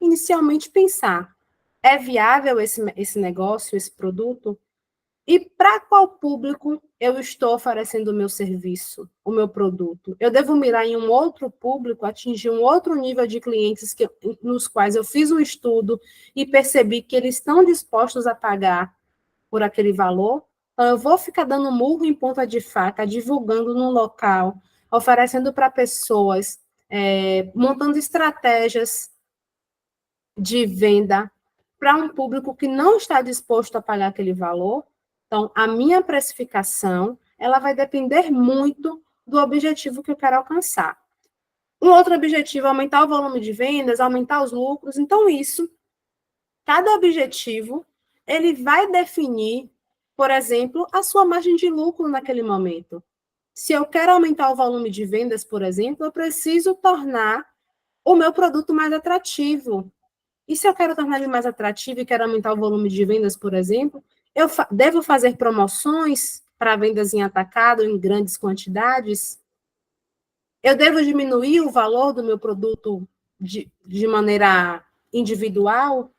Inicialmente pensar, é viável esse negócio, esse produto? E para qual público eu estou oferecendo o meu serviço, o meu produto? Eu devo mirar em um outro público, atingir um outro nível de clientes nos quais eu fiz um estudo e percebi que eles estão dispostos a pagar por aquele valor? Então, eu vou ficar dando murro em ponta de faca, divulgando no local, oferecendo para pessoas, montando estratégias de venda para um público que não está disposto a pagar aquele valor. Então, a minha precificação, ela vai depender muito do objetivo que eu quero alcançar. Um outro objetivo é aumentar o volume de vendas, aumentar os lucros. Então, cada objetivo, ele vai definir, por exemplo, a sua margem de lucro naquele momento. Se eu quero aumentar o volume de vendas, por exemplo, eu preciso tornar o meu produto mais atrativo. E se eu quero tornar ele mais atrativo e quero aumentar o volume de vendas, por exemplo, eu devo fazer promoções para vendas em atacado, em grandes quantidades? Eu devo diminuir o valor do meu produto de maneira individual?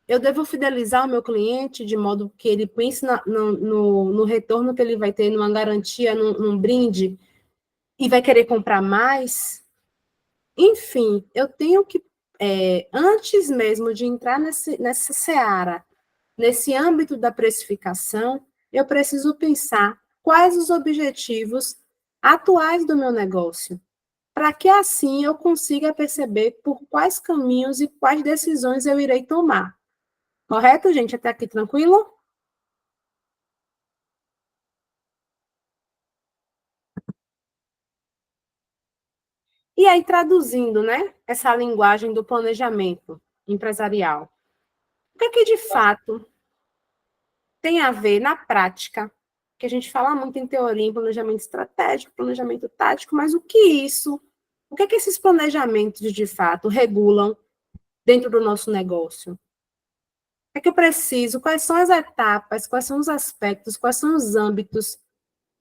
Eu devo fidelizar o meu cliente de modo que ele pense no retorno que ele vai ter, numa garantia, num brinde, e vai querer comprar mais? Enfim, eu tenho que, antes mesmo de entrar nessa seara, nesse âmbito da precificação, eu preciso pensar quais os objetivos atuais do meu negócio, para que assim eu consiga perceber por quais caminhos e quais decisões eu irei tomar. Correto, gente? Até aqui tranquilo? E aí, traduzindo, né, essa linguagem do planejamento empresarial, o que é que de fato tem a ver na prática, que a gente fala muito em teoria, em planejamento estratégico, planejamento tático, mas o que é que esses planejamentos de fato regulam dentro do nosso negócio? O que é que eu preciso? Quais são as etapas? Quais são os aspectos? Quais são os âmbitos?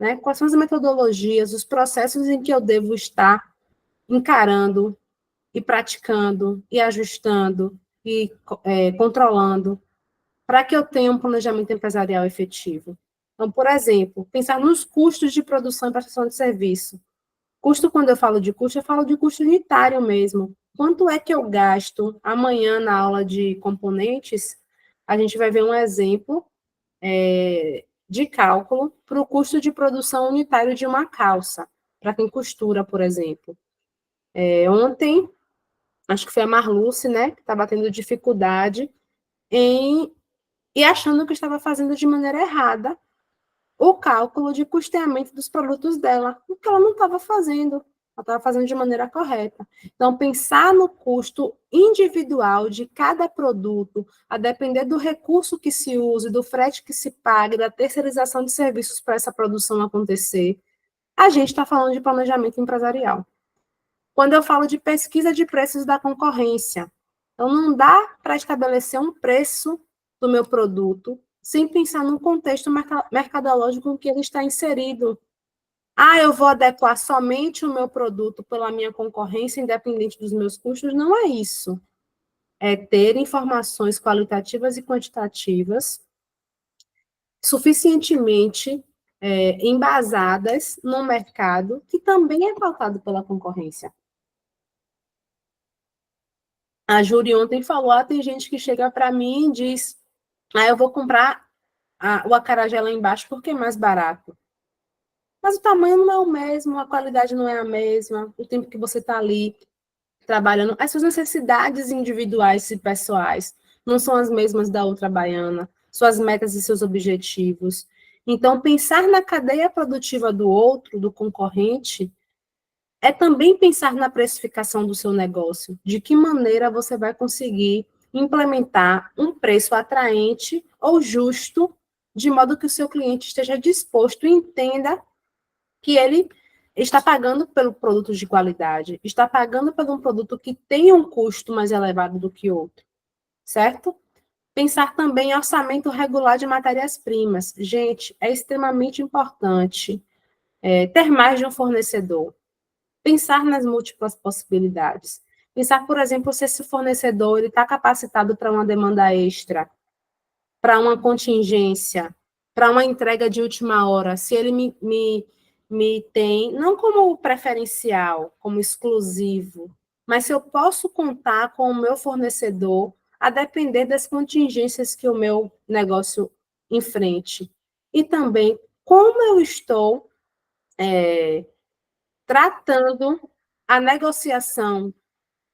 Né? Quais são as metodologias, os processos em que eu devo estar encarando e praticando e ajustando e controlando para que eu tenha um planejamento empresarial efetivo? Então, por exemplo, pensar nos custos de produção e prestação de serviço. Custo, quando eu falo de custo, eu falo de custo unitário mesmo. Quanto é que eu gasto? Amanhã, na aula de componentes, a gente vai ver um exemplo de cálculo para o custo de produção unitário de uma calça, para quem costura, por exemplo. Ontem, acho que foi a Marluce, né, que estava tendo dificuldade e achando que estava fazendo de maneira errada o cálculo de custeamento dos produtos dela, o que ela não estava fazendo, ela estava fazendo de maneira correta. Então, pensar no custo individual de cada produto, a depender do recurso que se use, do frete que se pague, da terceirização de serviços para essa produção acontecer, a gente está falando de planejamento empresarial. Quando eu falo de pesquisa de preços da concorrência, então não dá para estabelecer um preço do meu produto sem pensar no contexto mercadológico em que ele está inserido. Eu vou adequar somente o meu produto pela minha concorrência, independente dos meus custos. Não é isso. É ter informações qualitativas e quantitativas suficientemente embasadas no mercado, que também é pautado pela concorrência. A Júri ontem falou, tem gente que chega para mim e diz, eu vou comprar o acarajé lá embaixo porque é mais barato. Mas o tamanho não é o mesmo, a qualidade não é a mesma, o tempo que você está ali trabalhando, as suas necessidades individuais e pessoais não são as mesmas da outra baiana, suas metas e seus objetivos. Então, pensar na cadeia produtiva do outro, do concorrente, é também pensar na precificação do seu negócio, de que maneira você vai conseguir implementar um preço atraente ou justo, de modo que o seu cliente esteja disposto e entenda que ele está pagando pelo produto de qualidade, está pagando por um produto que tem um custo mais elevado do que outro, certo? Pensar também em orçamento regular de matérias-primas. Gente, é extremamente importante ter mais de um fornecedor. Pensar nas múltiplas possibilidades. Pensar, por exemplo, se esse fornecedor está capacitado para uma demanda extra, para uma contingência, para uma entrega de última hora, se ele me tem, não como preferencial, como exclusivo, mas se eu posso contar com o meu fornecedor a depender das contingências que o meu negócio enfrente. E também como eu estou tratando a negociação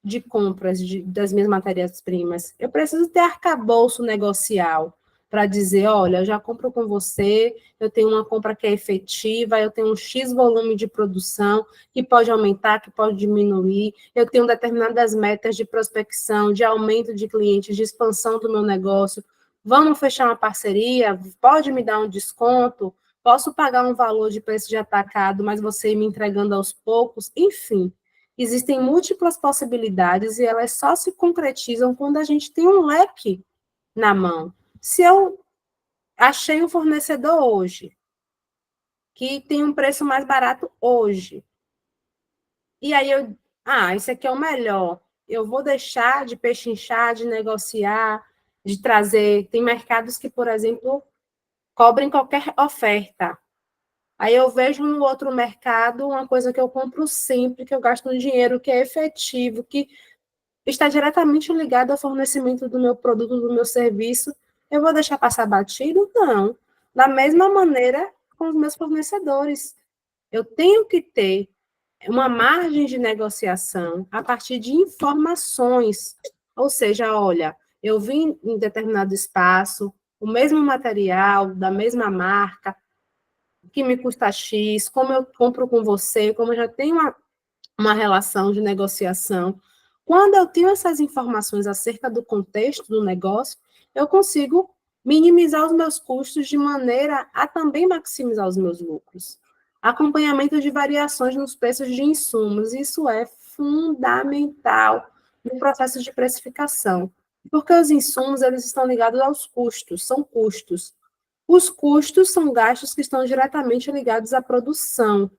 de compras das minhas matérias-primas. Eu preciso ter arcabouço negocial para dizer, olha, eu já compro com você, eu tenho uma compra que é efetiva, eu tenho um X volume de produção, que pode aumentar, que pode diminuir, eu tenho determinadas metas de prospecção, de aumento de clientes, de expansão do meu negócio. Vamos fechar uma parceria? Pode me dar um desconto? Posso pagar um valor de preço de atacado, mas você me entregando aos poucos? Enfim, existem múltiplas possibilidades e elas só se concretizam quando a gente tem um leque na mão. Se eu achei um fornecedor hoje, que tem um preço mais barato hoje, e aí esse aqui é o melhor, eu vou deixar de pechinchar, de negociar, de trazer. Tem mercados que, por exemplo, cobrem qualquer oferta. Aí eu vejo no outro mercado uma coisa que eu compro sempre, que eu gasto um dinheiro que é efetivo, que está diretamente ligado ao fornecimento do meu produto, do meu serviço. Eu vou deixar passar batido? Não. Da mesma maneira com os meus fornecedores. Eu tenho que ter uma margem de negociação a partir de informações. Ou seja, olha, eu vi em determinado espaço o mesmo material, da mesma marca, que me custa X, como eu compro com você, como eu já tenho uma relação de negociação. Quando eu tenho essas informações acerca do contexto do negócio, eu consigo minimizar os meus custos de maneira a também maximizar os meus lucros. Acompanhamento de variações nos preços de insumos, isso é fundamental no processo de precificação, porque os insumos eles estão ligados aos custos, são custos. Os custos são gastos que estão diretamente ligados à produção.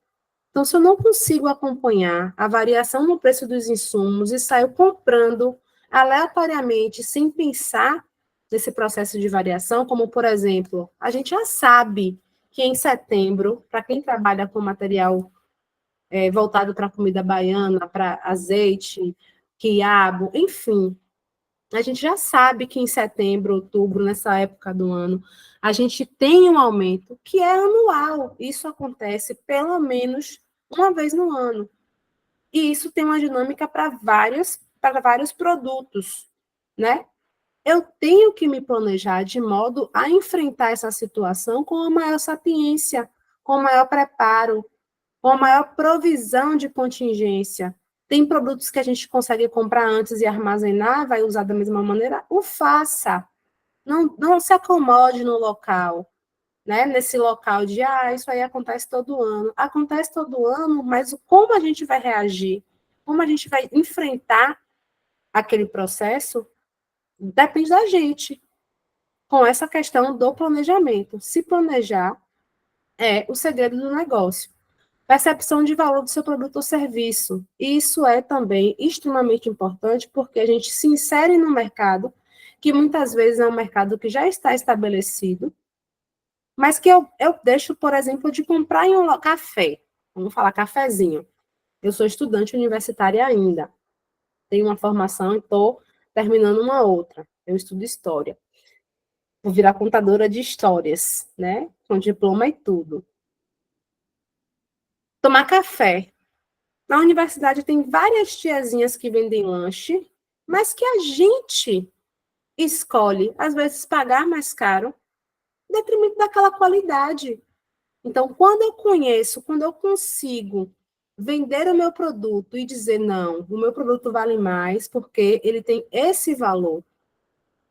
Então, se eu não consigo acompanhar a variação no preço dos insumos e saio comprando aleatoriamente, sem pensar nesse processo de variação, como, por exemplo, a gente já sabe que em setembro, para quem trabalha com material voltado para comida baiana, para azeite, quiabo, enfim, A gente já sabe que em setembro, outubro, nessa época do ano, a gente tem um aumento que é anual. Isso acontece pelo menos uma vez no ano. E isso tem uma dinâmica para vários produtos, né? Eu tenho que me planejar de modo a enfrentar essa situação com a maior sapiência, com o maior preparo, com a maior provisão de contingência. Tem produtos que a gente consegue comprar antes e armazenar, vai usar da mesma maneira? O faça. Não se acomode no local, né? Nesse local de, isso aí acontece todo ano. Acontece todo ano, mas como a gente vai reagir? Como a gente vai enfrentar aquele processo? Depende da gente, com essa questão do planejamento. Se planejar é o segredo do negócio. Percepção de valor do seu produto ou serviço. Isso é também extremamente importante, porque a gente se insere no mercado, que muitas vezes é um mercado que já está estabelecido, mas que eu deixo, por exemplo, de comprar em um café. Vamos falar cafezinho. Eu sou estudante universitária ainda. Tenho uma formação e estou terminando uma outra. Eu estudo história. Vou virar contadora de histórias, né? Com diploma e tudo. Tomar café. Na universidade tem várias tiazinhas que vendem lanche, mas que a gente escolhe, às vezes, pagar mais caro, em detrimento daquela qualidade. Então, quando eu consigo vender o meu produto e dizer, não, o meu produto vale mais porque ele tem esse valor,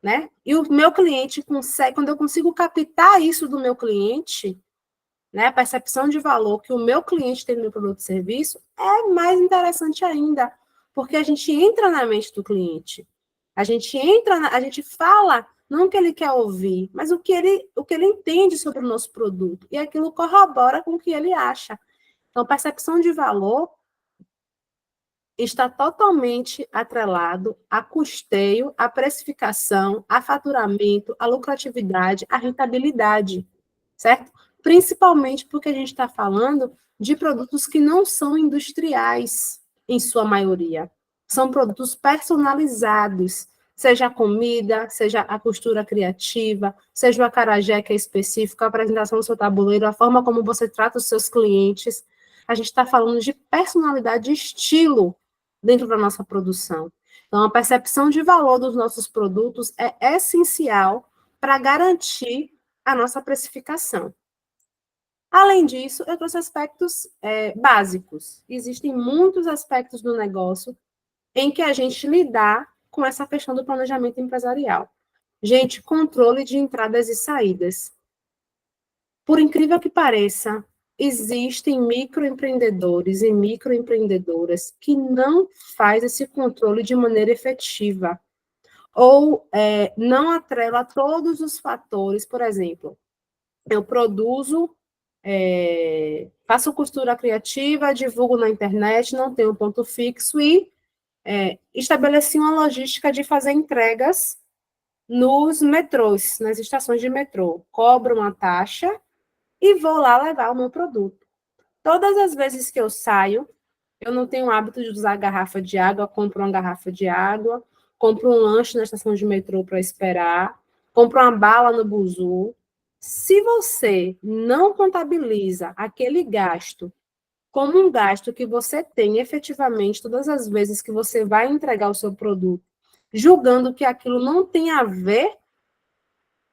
né? E o meu cliente consegue, quando eu consigo captar isso do meu cliente, né, a percepção de valor que o meu cliente tem no meu produto e serviço, é mais interessante ainda, porque a gente entra na mente do cliente. A gente fala não o que ele quer ouvir, mas o que ele entende sobre o nosso produto. E aquilo corrobora com o que ele acha. Então, percepção de valor está totalmente atrelado a custeio, a precificação, a faturamento, a lucratividade, a rentabilidade, certo? Principalmente porque a gente está falando de produtos que não são industriais, em sua maioria. São produtos personalizados, seja a comida, seja a costura criativa, seja o acarajé que é específico, a apresentação do seu tabuleiro, a forma como você trata os seus clientes. A gente está falando de personalidade e estilo dentro da nossa produção. Então, a percepção de valor dos nossos produtos é essencial para garantir a nossa precificação. Além disso, eu trouxe aspectos básicos. Existem muitos aspectos do negócio em que a gente lidar com essa questão do planejamento empresarial. Gente, controle de entradas e saídas. Por incrível que pareça, existem microempreendedores e microempreendedoras que não fazem esse controle de maneira efetiva, ou não atrela todos os fatores. Por exemplo, eu produzo, faço costura criativa, divulgo na internet, não tenho ponto fixo e estabeleci uma logística de fazer entregas nos metrôs, nas estações de metrô. Cobro uma taxa e vou lá levar o meu produto. Todas as vezes que eu saio, eu não tenho o hábito de usar garrafa de água, compro uma garrafa de água, compro um lanche na estação de metrô para esperar, compro uma bala no buzu. Se você não contabiliza aquele gasto como um gasto que você tem efetivamente todas as vezes que você vai entregar o seu produto, julgando que aquilo não tem a ver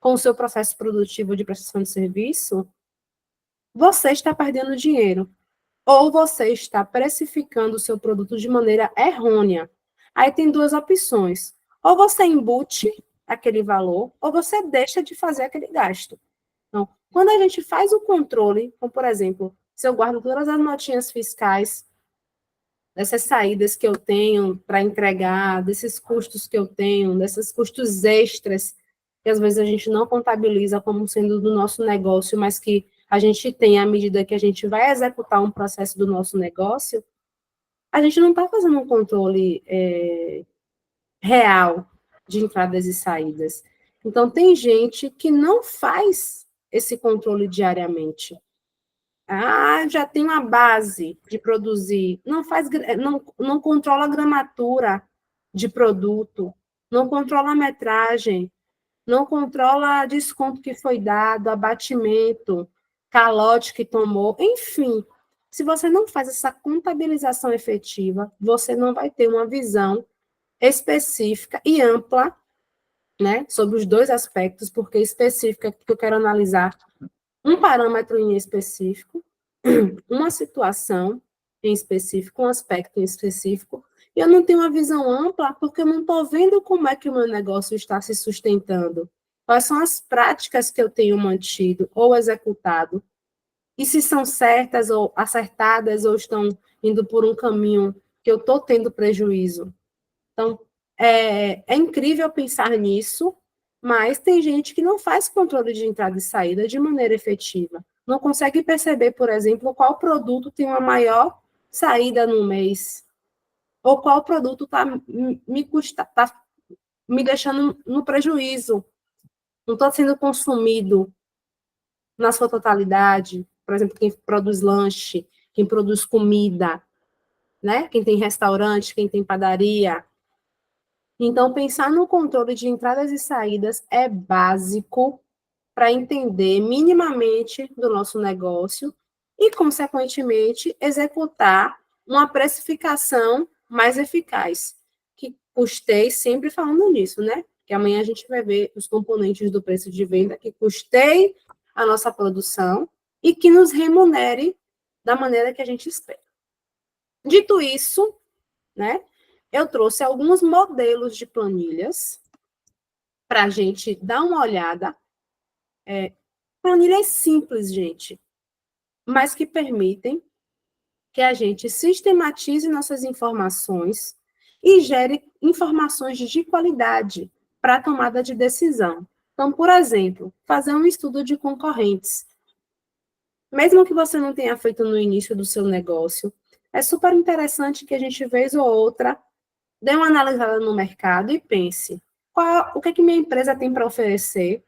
com o seu processo produtivo de prestação de serviço, você está perdendo dinheiro. Ou você está precificando o seu produto de maneira errônea. Aí tem duas opções. Ou você embute aquele valor, ou você deixa de fazer aquele gasto. Então, quando a gente faz o controle, como por exemplo, se eu guardo todas as notinhas fiscais dessas saídas que eu tenho para entregar, desses custos que eu tenho, desses custos extras, que às vezes a gente não contabiliza como sendo do nosso negócio, mas que a gente tem à medida que a gente vai executar um processo do nosso negócio, a gente não está fazendo um controle real de entradas e saídas. Então, tem gente que não faz esse controle diariamente. Já tem uma base de produzir, não controla a gramatura de produto, não controla a metragem, não controla desconto que foi dado, abatimento, calote que tomou, enfim. Se você não faz essa contabilização efetiva, você não vai ter uma visão específica e ampla, né, sobre os dois aspectos, porque específica, que eu quero analisar um parâmetro em específico, uma situação em específico, um aspecto em específico, e eu não tenho uma visão ampla porque eu não estou vendo como é que o meu negócio está se sustentando, quais são as práticas que eu tenho mantido ou executado, e se são certas ou acertadas ou estão indo por um caminho que eu estou tendo prejuízo. Então, é incrível pensar nisso, mas tem gente que não faz controle de entrada e saída de maneira efetiva. Não consegue perceber, por exemplo, qual produto tem uma maior saída no mês, ou qual produto está me deixando no prejuízo, não está sendo consumido na sua totalidade. Por exemplo, quem produz lanche, quem produz comida, né? Quem tem restaurante, quem tem padaria. Então, pensar no controle de entradas e saídas é básico para entender minimamente do nosso negócio e, consequentemente, executar uma precificação mais eficaz. Que custei sempre falando nisso, né? Que amanhã a gente vai ver os componentes do preço de venda que custei a nossa produção e que nos remunere da maneira que a gente espera. Dito isso, né? Eu trouxe alguns modelos de planilhas para a gente dar uma olhada. Planilhas simples, gente, mas que permitem que a gente sistematize nossas informações e gere informações de qualidade para a tomada de decisão. Então, por exemplo, fazer um estudo de concorrentes. Mesmo que você não tenha feito no início do seu negócio, é super interessante que a gente, vez ou outra, dê uma analisada no mercado e pense o que minha empresa tem para oferecer,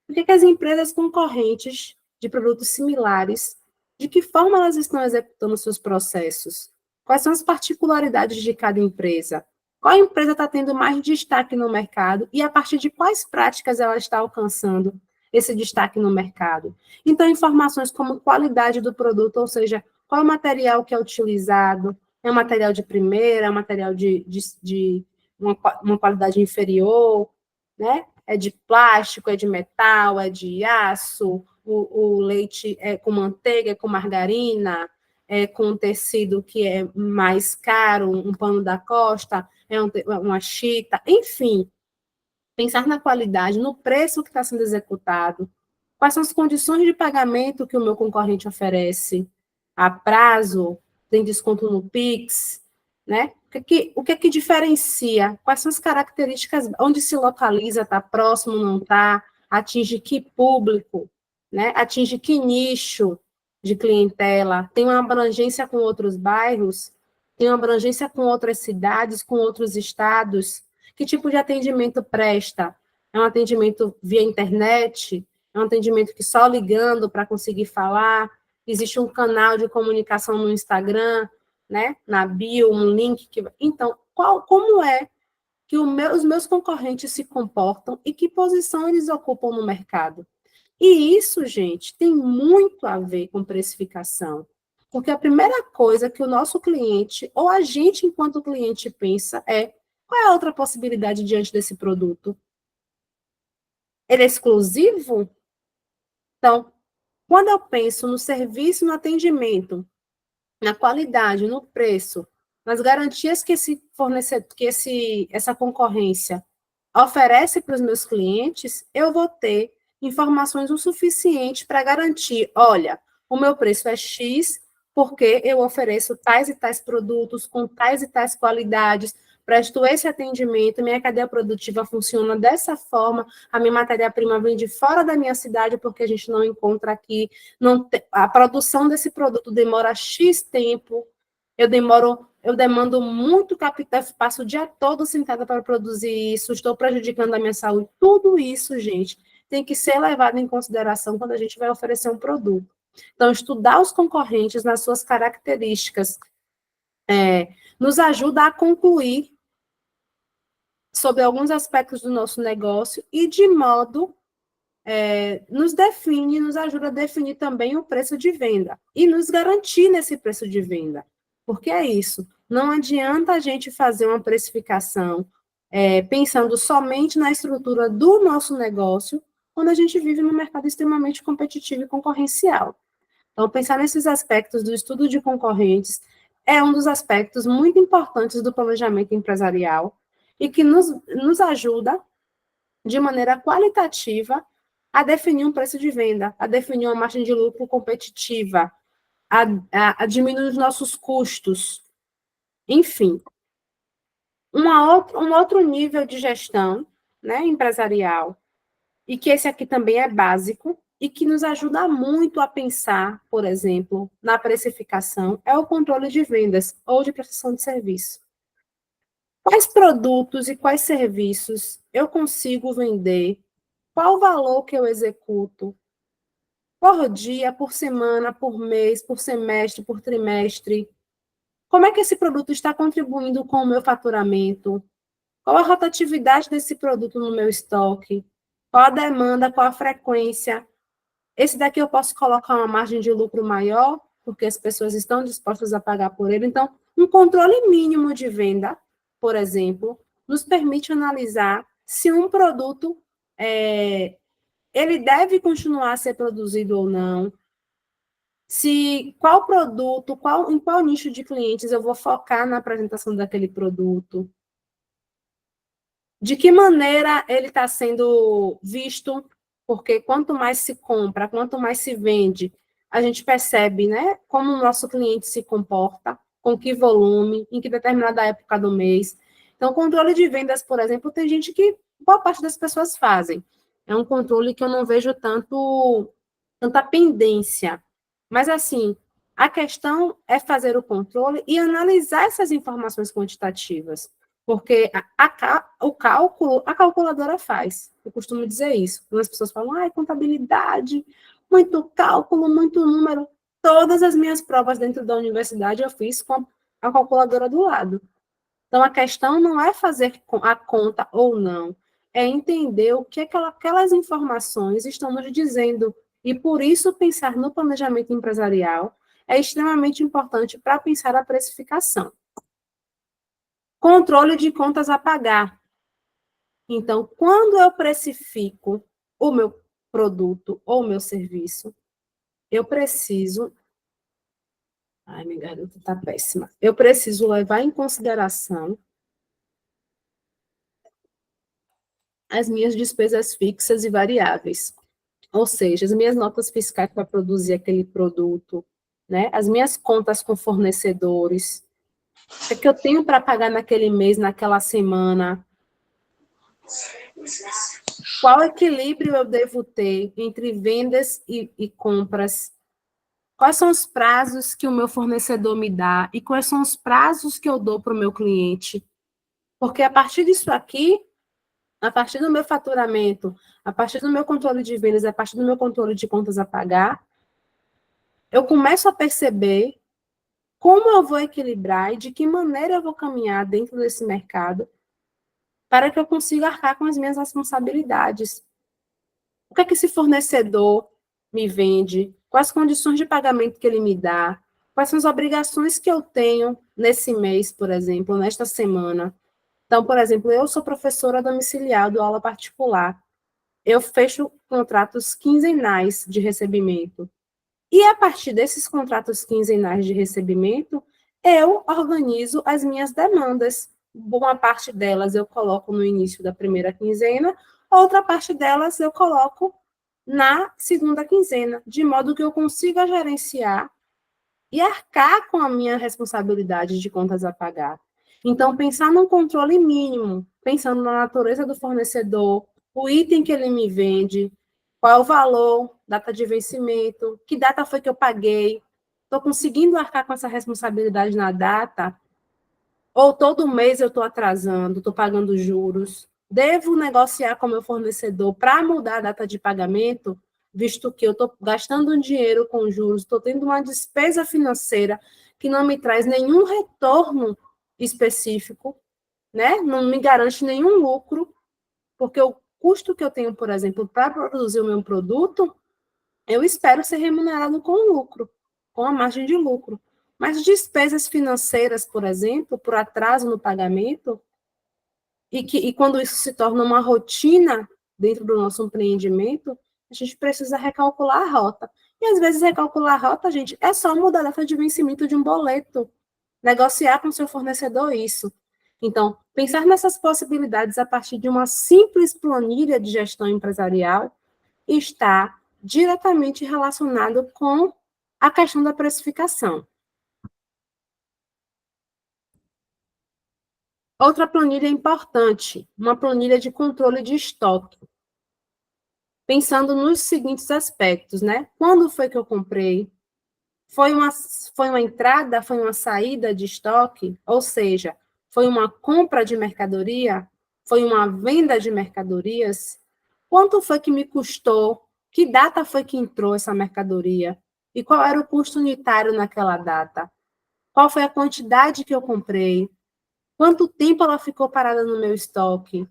o que as empresas concorrentes de produtos similares, de que forma elas estão executando seus processos, quais são as particularidades de cada empresa, qual empresa está tendo mais destaque no mercado e a partir de quais práticas ela está alcançando esse destaque no mercado. Então, informações como qualidade do produto, ou seja, qual é o material que é utilizado, é um material de primeira, é um material de uma qualidade inferior, né? É de plástico, é de metal, é de aço, o leite é com manteiga, é com margarina, é com tecido que é mais caro, um pano da costa, uma chita, enfim. Pensar na qualidade, no preço que está sendo executado, quais são as condições de pagamento que o meu concorrente oferece, a prazo, tem desconto no Pix, né? O que diferencia? Quais são as características, onde se localiza, está próximo, não está, atinge que público, né? Atinge que nicho de clientela, tem uma abrangência com outros bairros, tem uma abrangência com outras cidades, com outros estados, que tipo de atendimento presta? É um atendimento via internet? É um atendimento que só ligando para conseguir falar? Existe um canal de comunicação no Instagram, né? Na bio, um link que... Então, como é que os meus concorrentes se comportam e que posição eles ocupam no mercado? E isso, gente, tem muito a ver com precificação. Porque a primeira coisa que o nosso cliente, ou a gente, enquanto cliente, pensa é: qual é a outra possibilidade diante desse produto? Ele é exclusivo? Então, quando eu penso no serviço, no atendimento, na qualidade, no preço, nas garantias que esse fornecedor, essa concorrência oferece para os meus clientes, eu vou ter informações o suficiente para garantir: olha, o meu preço é X, porque eu ofereço tais e tais produtos com tais e tais qualidades, presto esse atendimento, minha cadeia produtiva funciona dessa forma, a minha matéria-prima vem de fora da minha cidade, porque a gente não encontra aqui, a produção desse produto demora X tempo, eu demando muito capital, passo o dia todo sentada para produzir isso, estou prejudicando a minha saúde. Tudo isso, gente, tem que ser levado em consideração quando a gente vai oferecer um produto. Então, estudar os concorrentes nas suas características nos ajuda a concluir sobre alguns aspectos do nosso negócio e de modo nos define, nos ajuda a definir também o preço de venda e nos garantir nesse preço de venda. Porque é isso, não adianta a gente fazer uma precificação pensando somente na estrutura do nosso negócio, quando a gente vive num mercado extremamente competitivo e concorrencial. Então, pensar nesses aspectos do estudo de concorrentes é um dos aspectos muito importantes do planejamento empresarial e que nos ajuda, de maneira qualitativa, a definir um preço de venda, a definir uma margem de lucro competitiva, a diminuir os nossos custos. Enfim, um outro nível de gestão, né, empresarial, e que esse aqui também é básico, e que nos ajuda muito a pensar, por exemplo, na precificação, é o controle de vendas ou de prestação de serviço. Quais produtos e quais serviços eu consigo vender? Qual o valor que eu executo? Por dia, por semana, por mês, por semestre, por trimestre? Como é que esse produto está contribuindo com o meu faturamento? Qual a rotatividade desse produto no meu estoque? Qual a demanda, qual a frequência? Esse daqui eu posso colocar uma margem de lucro maior, porque as pessoas estão dispostas a pagar por ele. Então, um controle mínimo de venda, por exemplo, nos permite analisar se um produto ele deve continuar a ser produzido ou não, se qual produto, em qual nicho de clientes eu vou focar na apresentação daquele produto, de que maneira ele está sendo visto, porque quanto mais se compra, quanto mais se vende, a gente percebe, né, como o nosso cliente se comporta, com que volume, em que determinada época do mês. Então, controle de vendas, por exemplo, tem gente que boa parte das pessoas fazem. É um controle que eu não vejo tanta pendência. Mas, assim, a questão é fazer o controle e analisar essas informações quantitativas. Porque o cálculo, a calculadora faz. Eu costumo dizer isso. Quando as pessoas falam, contabilidade, muito cálculo, muito número. Todas as minhas provas dentro da universidade eu fiz com a calculadora do lado. Então, a questão não é fazer a conta ou não, é entender o que aquelas informações estão nos dizendo. E, por isso, pensar no planejamento empresarial é extremamente importante para pensar a precificação. Controle de contas a pagar. Então, quando eu precifico o meu produto ou o meu serviço, eu preciso... Ai, minha garota está péssima. Eu preciso levar em consideração as minhas despesas fixas e variáveis. Ou seja, as minhas notas fiscais para produzir aquele produto, né? As minhas contas com fornecedores, o que eu tenho para pagar naquele mês, naquela semana, qual equilíbrio eu devo ter entre vendas e compras, quais são os prazos que o meu fornecedor me dá e quais são os prazos que eu dou para o meu cliente, porque a partir disso aqui, a partir do meu faturamento, a partir do meu controle de vendas, a partir do meu controle de contas a pagar, eu começo a perceber como eu vou equilibrar e de que maneira eu vou caminhar dentro desse mercado para que eu consiga arcar com as minhas responsabilidades. O que é que esse fornecedor me vende? Quais condições de pagamento que ele me dá? Quais são as obrigações que eu tenho nesse mês, por exemplo, nesta semana? Então, por exemplo, eu sou professora domiciliar, dou aula particular. Eu fecho contratos quinzenais de recebimento. E, a partir desses contratos quinzenais de recebimento, eu organizo as minhas demandas. Boa parte delas eu coloco no início da primeira quinzena, outra parte delas eu coloco na segunda quinzena, de modo que eu consiga gerenciar e arcar com a minha responsabilidade de contas a pagar. Então, pensar num controle mínimo, pensando na natureza do fornecedor, o item que ele me vende, qual é o valor, data de vencimento, que data foi que eu paguei, estou conseguindo arcar com essa responsabilidade na data, ou todo mês eu estou atrasando, estou pagando juros, devo negociar com o meu fornecedor para mudar a data de pagamento, visto que eu estou gastando dinheiro com juros, estou tendo uma despesa financeira que não me traz nenhum retorno específico. né? Não me garante nenhum lucro, porque o custo que eu tenho, por exemplo, para produzir o meu produto, eu espero ser remunerado com lucro, com a margem de lucro. Mas despesas financeiras, por exemplo, por atraso no pagamento, e quando isso se torna uma rotina dentro do nosso empreendimento, a gente precisa recalcular a rota. E às vezes recalcular a rota, gente, é só mudar a data de vencimento de um boleto, negociar com o seu fornecedor isso. Então, pensar nessas possibilidades a partir de uma simples planilha de gestão empresarial está diretamente relacionado com a questão da precificação. Outra planilha importante, uma planilha de controle de estoque. Pensando nos seguintes aspectos, né? Quando foi que eu comprei? Foi uma entrada, foi uma saída de estoque? Ou seja, foi uma compra de mercadoria? Foi uma venda de mercadorias? Quanto foi que me custou? Que data foi que entrou essa mercadoria? E qual era o custo unitário naquela data? Qual foi a quantidade que eu comprei? Quanto tempo ela ficou parada no meu estoque?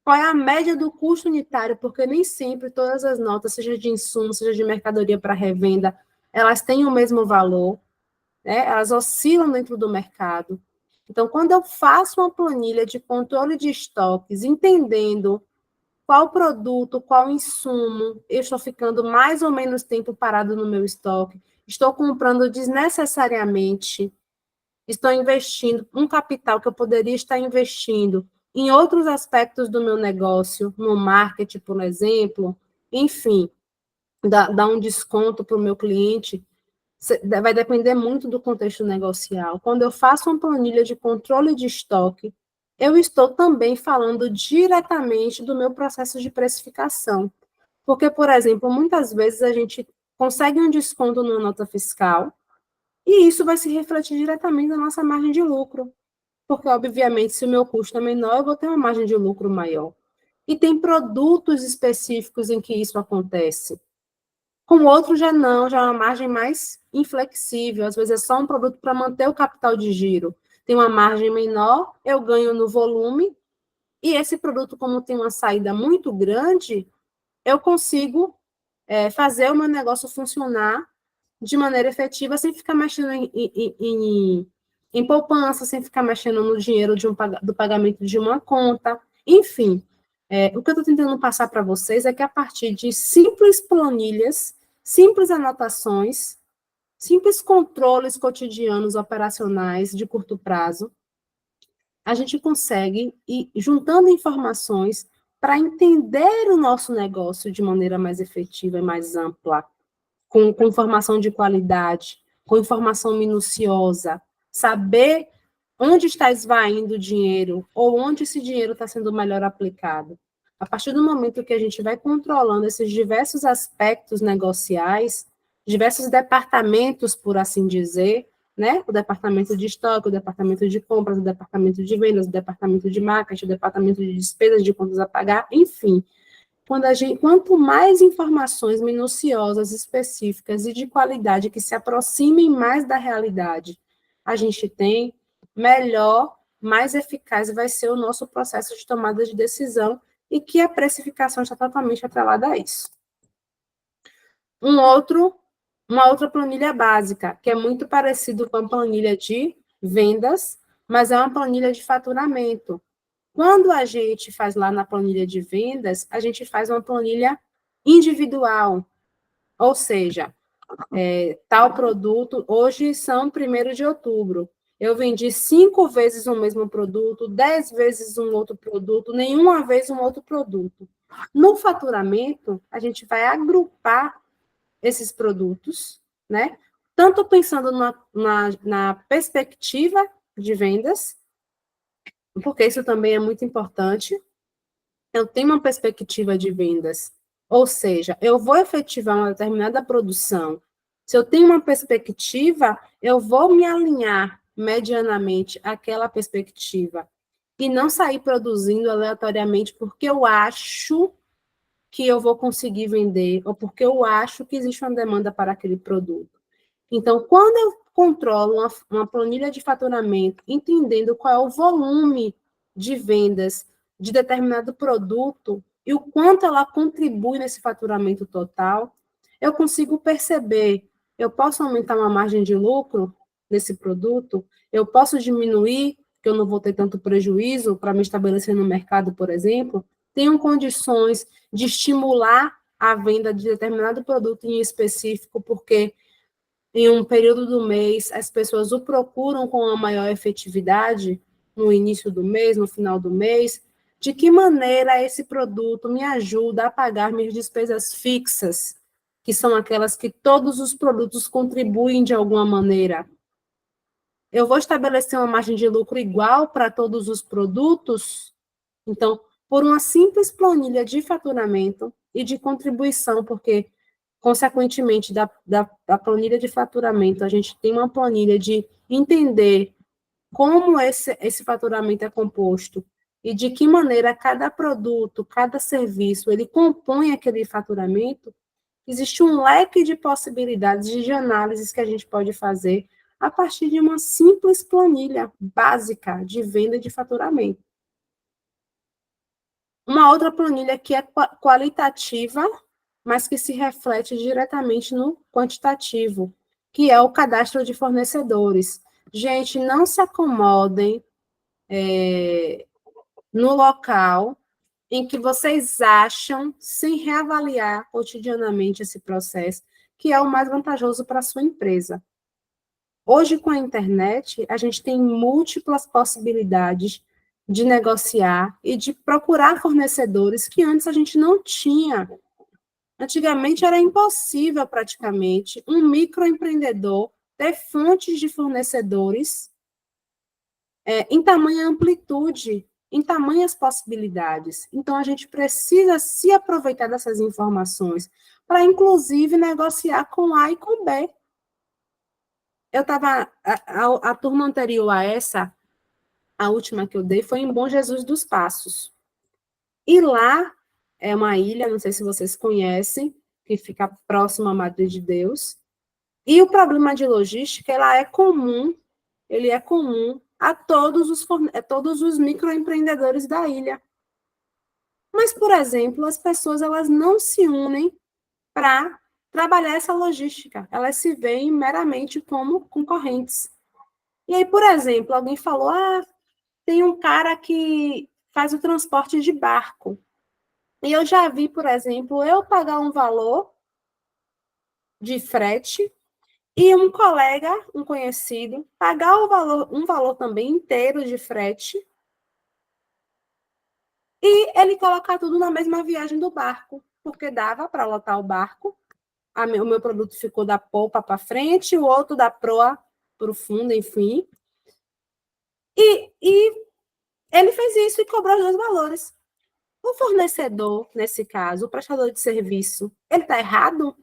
Qual é a média do custo unitário? Porque nem sempre todas as notas, seja de insumo, seja de mercadoria para revenda, elas têm o mesmo valor, né? Elas oscilam dentro do mercado. Então, quando eu faço uma planilha de controle de estoques, entendendo qual produto, qual insumo eu estou ficando mais ou menos tempo parado no meu estoque, estou comprando desnecessariamente, estou investindo um capital que eu poderia estar investindo em outros aspectos do meu negócio, no marketing, por exemplo, enfim, dar um desconto para o meu cliente, vai depender muito do contexto negocial. Quando eu faço uma planilha de controle de estoque, eu estou também falando diretamente do meu processo de precificação. Porque, por exemplo, muitas vezes a gente consegue um desconto na nota fiscal, e isso vai se refletir diretamente na nossa margem de lucro. Porque, obviamente, se o meu custo é menor, eu vou ter uma margem de lucro maior. E tem produtos específicos em que isso acontece. Com o outro já não, já é uma margem mais inflexível. Às vezes é só um produto para manter o capital de giro. Tem uma margem menor, eu ganho no volume, e esse produto, como tem uma saída muito grande, eu consigo fazer o meu negócio funcionar de maneira efetiva, sem ficar mexendo em poupança, sem ficar mexendo no dinheiro do pagamento de uma conta. Enfim, o que eu estou tentando passar para vocês é que a partir de simples planilhas, simples anotações, simples controles cotidianos operacionais de curto prazo, a gente consegue ir juntando informações para entender o nosso negócio de maneira mais efetiva e mais ampla, com informação de qualidade, com informação minuciosa, saber onde está esvaindo o dinheiro ou onde esse dinheiro está sendo melhor aplicado. A partir do momento que a gente vai controlando esses diversos aspectos negociais, diversos departamentos, por assim dizer, né? O departamento de estoque, o departamento de compras, o departamento de vendas, o departamento de marketing, o departamento de despesas, de contas a pagar, enfim. Quanto mais informações minuciosas, específicas e de qualidade que se aproximem mais da realidade a gente tem, melhor, mais eficaz vai ser o nosso processo de tomada de decisão e que a precificação está totalmente atrelada a isso. Uma outra planilha básica, que é muito parecido com a planilha de vendas, mas é uma planilha de faturamento. Quando a gente faz lá na planilha de vendas, a gente faz uma planilha individual, ou seja, tal produto, hoje são 1º de outubro, eu vendi 5 vezes o mesmo produto, 10 vezes um outro produto, nenhuma vez um outro produto. No faturamento, a gente vai agrupar esses produtos, né? Tanto pensando na perspectiva de vendas, porque isso também é muito importante. Eu tenho uma perspectiva de vendas, ou seja, eu vou efetivar uma determinada produção. Se eu tenho uma perspectiva, eu vou me alinhar medianamente àquela perspectiva e não sair produzindo aleatoriamente porque eu acho que eu vou conseguir vender ou porque eu acho que existe uma demanda para aquele produto. Então, quando eu controlo uma planilha de faturamento, entendendo qual é o volume de vendas de determinado produto e o quanto ela contribui nesse faturamento total, eu consigo perceber, eu posso aumentar uma margem de lucro nesse produto, eu posso diminuir, que eu não vou ter tanto prejuízo para me estabelecer no mercado, por exemplo, tenho condições de estimular a venda de determinado produto em específico, porque em um período do mês as pessoas o procuram com a maior efetividade, no início do mês, no final do mês, de que maneira esse produto me ajuda a pagar minhas despesas fixas, que são aquelas que todos os produtos contribuem de alguma maneira. Eu vou estabelecer uma margem de lucro igual para todos os produtos? Então, por uma simples planilha de faturamento e de contribuição, porque, consequentemente, da planilha de faturamento, a gente tem uma planilha de entender como esse faturamento é composto e de que maneira cada produto, cada serviço, ele compõe aquele faturamento, existe um leque de possibilidades de análises que a gente pode fazer a partir de uma simples planilha básica de venda e de faturamento. Uma outra planilha que é qualitativa, mas que se reflete diretamente no quantitativo, que é o cadastro de fornecedores. Gente, não se acomodem no local em que vocês acham, sem reavaliar cotidianamente esse processo, que é o mais vantajoso para a sua empresa. Hoje, com a internet, a gente tem múltiplas possibilidades de negociar e de procurar fornecedores que antes a gente não tinha. Antigamente era impossível, praticamente, um microempreendedor ter fontes de fornecedores em tamanha amplitude, em tamanhas possibilidades. Então, a gente precisa se aproveitar dessas informações para, inclusive, negociar com A e com B. Eu estava, a turma anterior a essa, a última que eu dei, foi em Bom Jesus dos Passos. E lá é uma ilha, não sei se vocês conhecem, que fica próximo à Madre de Deus. E o problema de logística, ele é comum a todos os microempreendedores da ilha. Mas, por exemplo, as pessoas elas não se unem para trabalhar essa logística. Elas se veem meramente como concorrentes. E aí, por exemplo, alguém falou, tem um cara que faz o transporte de barco. E eu já vi, por exemplo, eu pagar um valor de frete e um colega, um conhecido, pagar um valor também inteiro de frete e ele colocar tudo na mesma viagem do barco, porque dava para lotar o barco. O meu produto ficou da polpa para frente, o outro da proa para o fundo, enfim. E ele fez isso e cobrou os dois valores. O fornecedor, nesse caso, o prestador de serviço, ele está errado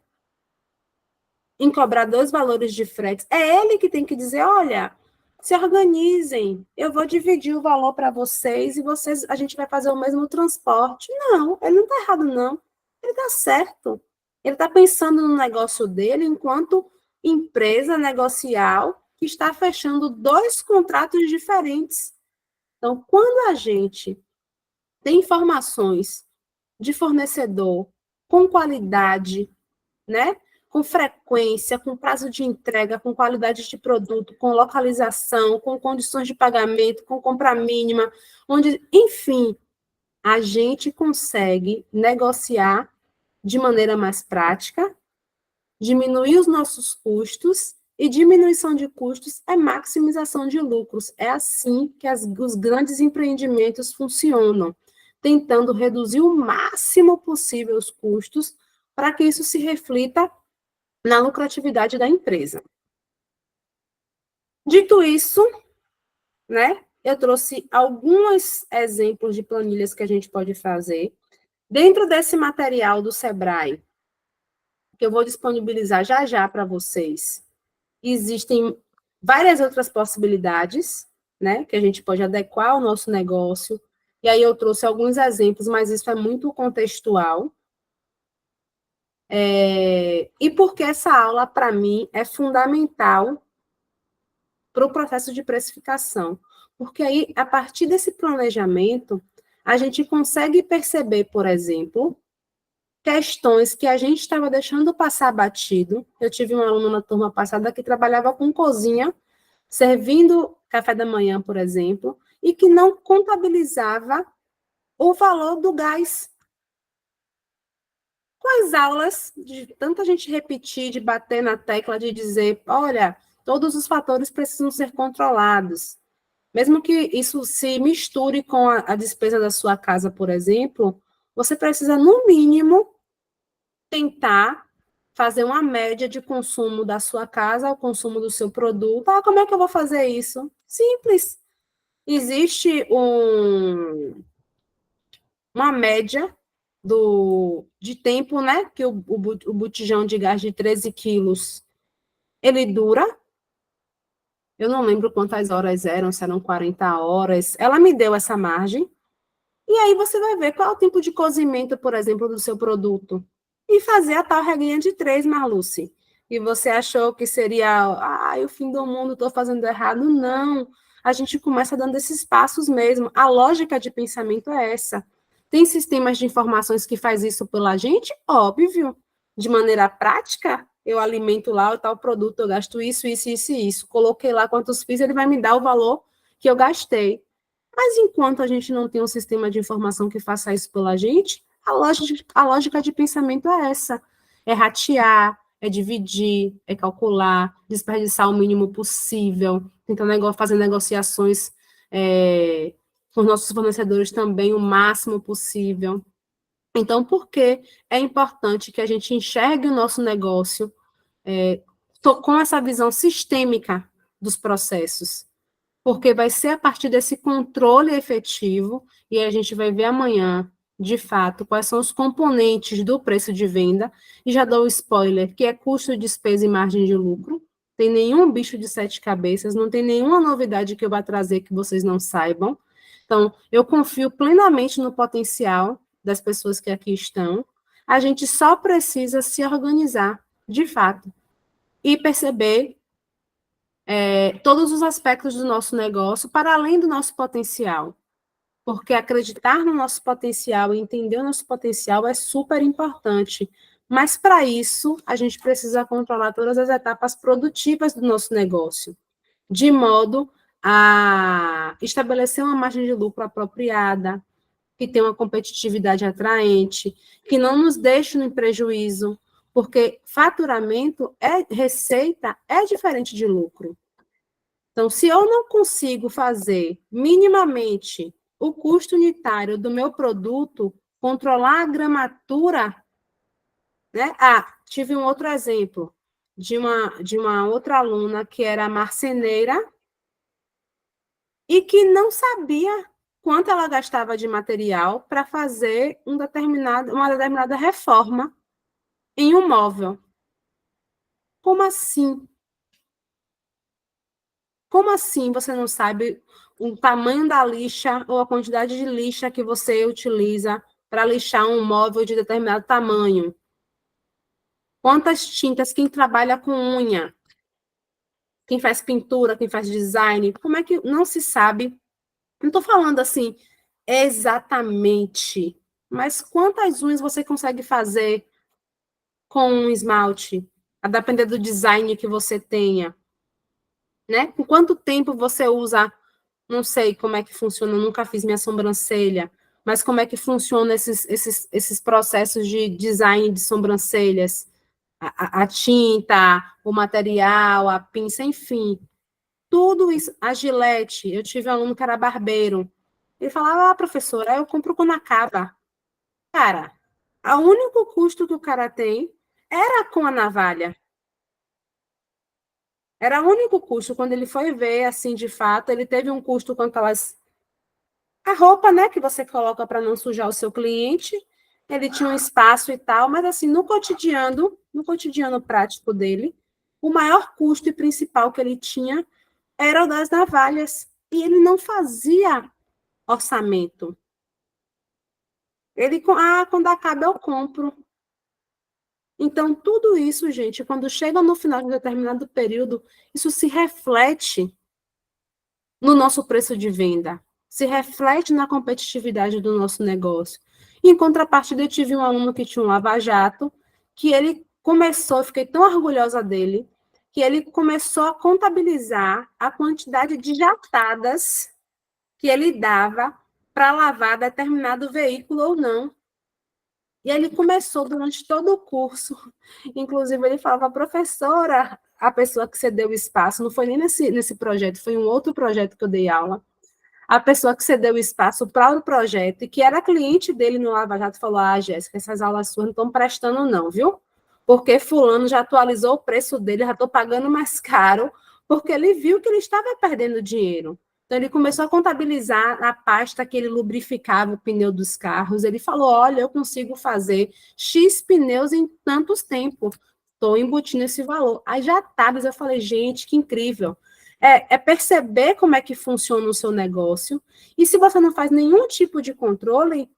em cobrar dois valores de frete? É ele que tem que dizer, olha, se organizem, eu vou dividir o valor para vocês e a gente vai fazer o mesmo transporte. Não, ele não está errado, não. Ele está certo. Ele está pensando no negócio dele enquanto empresa negocial que está fechando dois contratos diferentes. Então, quando a gente tem informações de fornecedor com qualidade, né? Com frequência, com prazo de entrega, com qualidade de produto, com localização, com condições de pagamento, com compra mínima, onde, enfim, a gente consegue negociar de maneira mais prática, diminuir os nossos custos, e diminuição de custos é maximização de lucros. É assim que os grandes empreendimentos funcionam, tentando reduzir o máximo possível os custos para que isso se reflita na lucratividade da empresa. Dito isso, né, eu trouxe alguns exemplos de planilhas que a gente pode fazer. Dentro desse material do Sebrae, que eu vou disponibilizar já já para vocês, existem várias outras possibilidades, né, que a gente pode adequar ao nosso negócio. E aí eu trouxe alguns exemplos, mas isso é muito contextual. E porque essa aula, para mim, é fundamental para o processo de precificação. Porque aí, a partir desse planejamento, a gente consegue perceber, por exemplo, questões que a gente estava deixando passar batido. Eu tive uma aluna na turma passada que trabalhava com cozinha, servindo café da manhã, por exemplo, e que não contabilizava o valor do gás. Com as aulas, de tanta gente repetir, de bater na tecla, de dizer, olha, todos os fatores precisam ser controlados. Mesmo que isso se misture com a despesa da sua casa, por exemplo, você precisa, no mínimo, tentar fazer uma média de consumo da sua casa ao consumo do seu produto. Ah, como é que eu vou fazer isso? Simples. Existe uma média de tempo, né, que o botijão de gás de 13 quilos, ele dura. Eu não lembro quantas horas eram, se eram 40 horas. Ela me deu essa margem. E aí você vai ver qual é o tempo de cozimento, por exemplo, do seu produto. E fazer a tal regrinha de 3, Marluce. E você achou que seria, o fim do mundo, estou fazendo errado. Não. A gente começa dando esses passos mesmo. A lógica de pensamento é essa. Tem sistemas de informações que faz isso pela gente? Óbvio. De maneira prática, eu alimento lá o tal produto, eu gasto isso, isso, isso e isso. Coloquei lá quantos fiz, ele vai me dar o valor que eu gastei. Mas enquanto a gente não tem um sistema de informação que faça isso pela gente, a lógica de pensamento é essa. É ratear, é dividir, é calcular, desperdiçar o mínimo possível, tentar fazer negociações com os nossos fornecedores também o máximo possível. Então, por que é importante que a gente enxergue o nosso negócio com essa visão sistêmica dos processos? Porque vai ser a partir desse controle efetivo, e a gente vai ver amanhã, de fato, quais são os componentes do preço de venda, e já dou o spoiler, que é custo, despesa e margem de lucro. Tem nenhum bicho de 7 cabeças, não tem nenhuma novidade que eu vá trazer que vocês não saibam. Então, eu confio plenamente no potencial das pessoas que aqui estão. A gente só precisa se organizar, de fato, e perceber todos os aspectos do nosso negócio para além do nosso potencial. Porque acreditar no nosso potencial e entender o nosso potencial é super importante. Mas, para isso, a gente precisa controlar todas as etapas produtivas do nosso negócio, de modo a estabelecer uma margem de lucro apropriada, que tenha uma competitividade atraente, que não nos deixe em prejuízo, porque faturamento receita é diferente de lucro. Então, se eu não consigo fazer minimamente o custo unitário do meu produto, controlar a gramatura, né? Tive um outro exemplo de uma outra aluna que era marceneira e que não sabia quanto ela gastava de material para fazer uma determinada reforma em um móvel. Como assim? Como assim você não sabe o tamanho da lixa ou a quantidade de lixa que você utiliza para lixar um móvel de determinado tamanho? Quantas tintas? Quem trabalha com unha? Quem faz pintura? Quem faz design? Como é que não se sabe? Não estou falando assim exatamente, mas quantas unhas você consegue fazer com um esmalte? A depender do design que você tenha, né? Com quanto tempo você usa. Não sei como é que funciona, eu nunca fiz minha sobrancelha, mas como é que funciona esses processos de design de sobrancelhas? A tinta, o material, a pinça, enfim. Tudo isso. A Gillette, eu tive um aluno que era barbeiro. Ele falava, professora, eu compro quando acaba. Cara, o único custo que o cara tem era com a navalha. Era o único custo. Quando ele foi ver, assim, de fato, ele teve um custo com aquelas... A roupa, né, que você coloca para não sujar o seu cliente. Ele tinha um espaço e tal, mas, assim, no cotidiano prático dele, o maior custo e principal que ele tinha era o das navalhas. E ele não fazia orçamento. Ele, quando acaba, eu compro. Então, tudo isso, gente, quando chega no final de um determinado período, isso se reflete no nosso preço de venda, se reflete na competitividade do nosso negócio. Em contrapartida, eu tive um aluno que tinha um lava-jato, que ele começou, eu fiquei tão orgulhosa dele, que ele começou a contabilizar a quantidade de jatadas que ele dava para lavar determinado veículo ou não. E ele começou durante todo o curso, inclusive ele falava, professora, a pessoa que cedeu o espaço, não foi nem nesse projeto, foi um outro projeto que eu dei aula, a pessoa que cedeu o espaço para o projeto e que era cliente dele no Lava Jato falou, Jéssica, essas aulas suas não estão prestando não, viu? Porque fulano já atualizou o preço dele, já estou pagando mais caro, porque ele viu que ele estava perdendo dinheiro. Então, ele começou a contabilizar a pasta que ele lubrificava o pneu dos carros. Ele falou, olha, eu consigo fazer X pneus em tantos tempos. Estou embutindo esse valor. As jatadas, eu falei, gente, que incrível. É perceber como é que funciona o seu negócio. E se você não faz nenhum tipo de controle,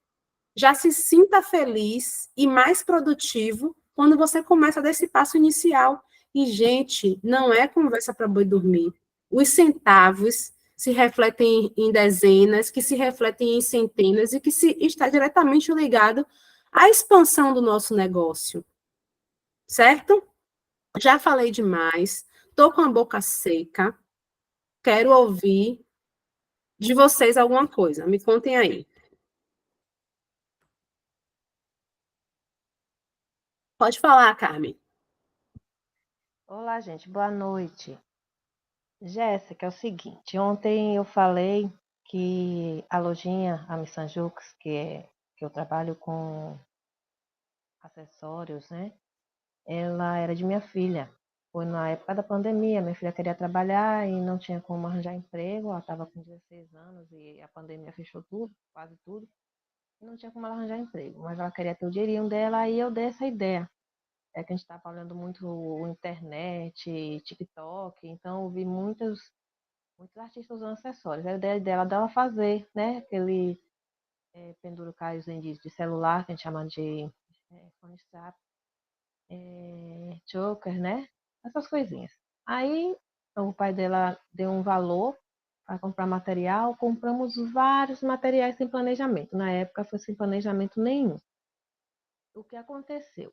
já se sinta feliz e mais produtivo quando você começa desse passo inicial. E, gente, não é conversa para boi dormir. Os centavos se refletem em dezenas, que se refletem em centenas e que está diretamente ligado à expansão do nosso negócio. Certo? Já falei demais, estou com a boca seca, quero ouvir de vocês alguma coisa. Me contem aí. Pode falar, Carmen. Olá, gente, boa noite. Jéssica, é o seguinte, ontem eu falei que a lojinha, a Miss Sanjux, que eu trabalho com acessórios, né? Ela era de minha filha. Foi na época da pandemia, minha filha queria trabalhar e não tinha como arranjar emprego, ela estava com 16 anos e a pandemia fechou tudo, quase tudo, e não tinha como ela arranjar emprego, mas ela queria ter o dinheirinho dela e eu dei essa ideia. É que a gente está falando muito internet, TikTok, então eu vi muitos artistas usando acessórios. A ideia dela fazer, né? Aquele penduricais de celular, que a gente chama de phone strap, choker, né? Essas coisinhas. Aí o pai dela deu um valor para comprar material, compramos vários materiais sem planejamento. Na época foi sem planejamento nenhum. O que aconteceu?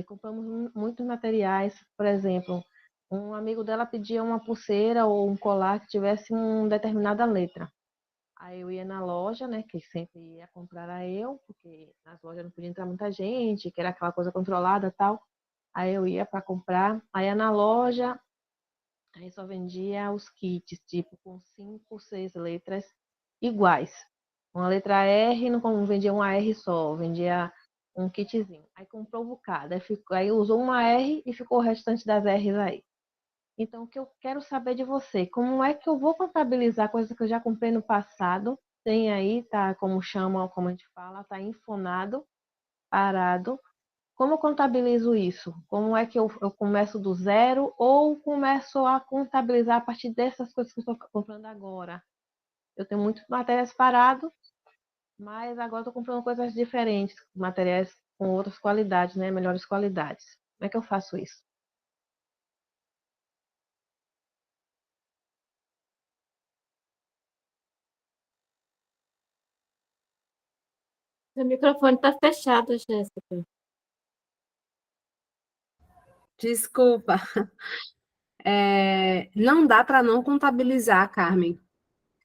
Compramos muitos materiais, por exemplo, um amigo dela pedia uma pulseira ou um colar que tivesse uma determinada letra. Aí eu ia na loja, né, que sempre ia comprar era eu, porque nas lojas não podia entrar muita gente, que era aquela coisa controlada e tal. Aí eu ia para comprar, aí ia na loja, aí só vendia os kits, tipo, com 5, 6 letras iguais. Uma letra R, não vendia uma R só, vendia um kitzinho. Aí comprou um bocado, aí usou uma R e ficou o restante das R's aí. Então, o que eu quero saber de você, como é que eu vou contabilizar coisas que eu já comprei no passado? Tem aí, tá, como chama, como a gente fala, tá infonado, parado. Como eu contabilizo isso? Como é que eu começo do zero ou começo a contabilizar a partir dessas coisas que eu estou comprando agora? Eu tenho muitas matérias paradas, mas agora estou comprando coisas diferentes, materiais com outras qualidades, né? Melhores qualidades. Como é que eu faço isso? Seu microfone está fechado, Jéssica. Desculpa. Não dá para não contabilizar, Carmen,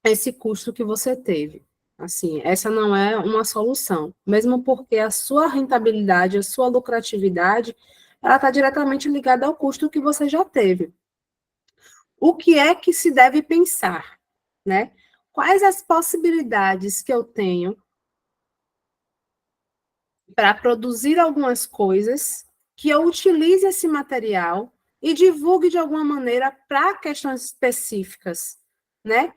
esse custo que você teve. Assim, essa não é uma solução, mesmo porque a sua rentabilidade, a sua lucratividade, ela está diretamente ligada ao custo que você já teve. O que é que se deve pensar, né? Quais as possibilidades que eu tenho para produzir algumas coisas que eu utilize esse material e divulgue de alguma maneira para questões específicas, né?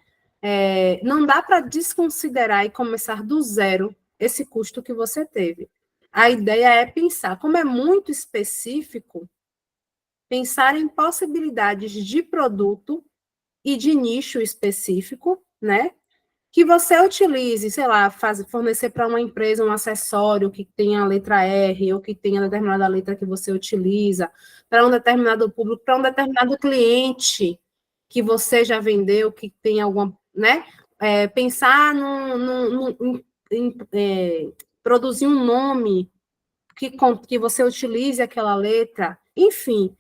Não dá para desconsiderar e começar do zero esse custo que você teve. A ideia é pensar, como é muito específico, pensar em possibilidades de produto e de nicho específico, né? Que você utilize, sei lá, fornecer para uma empresa um acessório que tenha a letra R ou que tenha determinada letra que você utiliza, para um determinado público, para um determinado cliente, que você já vendeu, que tem alguma, né? Pensar em produzir um nome que você utilize aquela letra, enfim,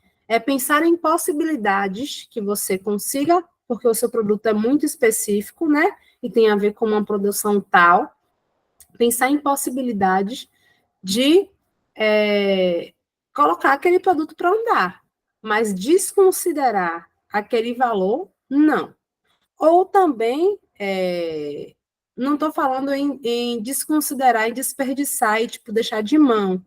pensar em possibilidades que você consiga, porque o seu produto é muito específico, né? E tem a ver com uma produção tal, pensar em possibilidades de colocar aquele produto para andar, mas desconsiderar aquele valor, não. Ou também, não estou falando em desconsiderar e desperdiçar e tipo, deixar de mão,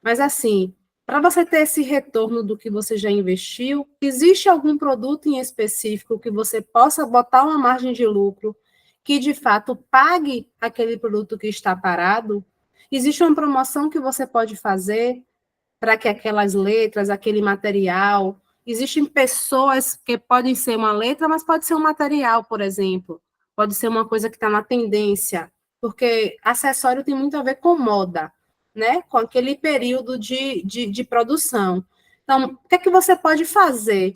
mas assim, para você ter esse retorno do que você já investiu, existe algum produto em específico que você possa botar uma margem de lucro que de fato pague aquele produto que está parado? Existe uma promoção que você pode fazer para que aquelas letras, aquele material, existem pessoas que podem ser uma letra, mas pode ser um material, por exemplo, pode ser uma coisa que está na tendência, porque acessório tem muito a ver com moda, né? Com aquele período de produção. Então, o que é que você pode fazer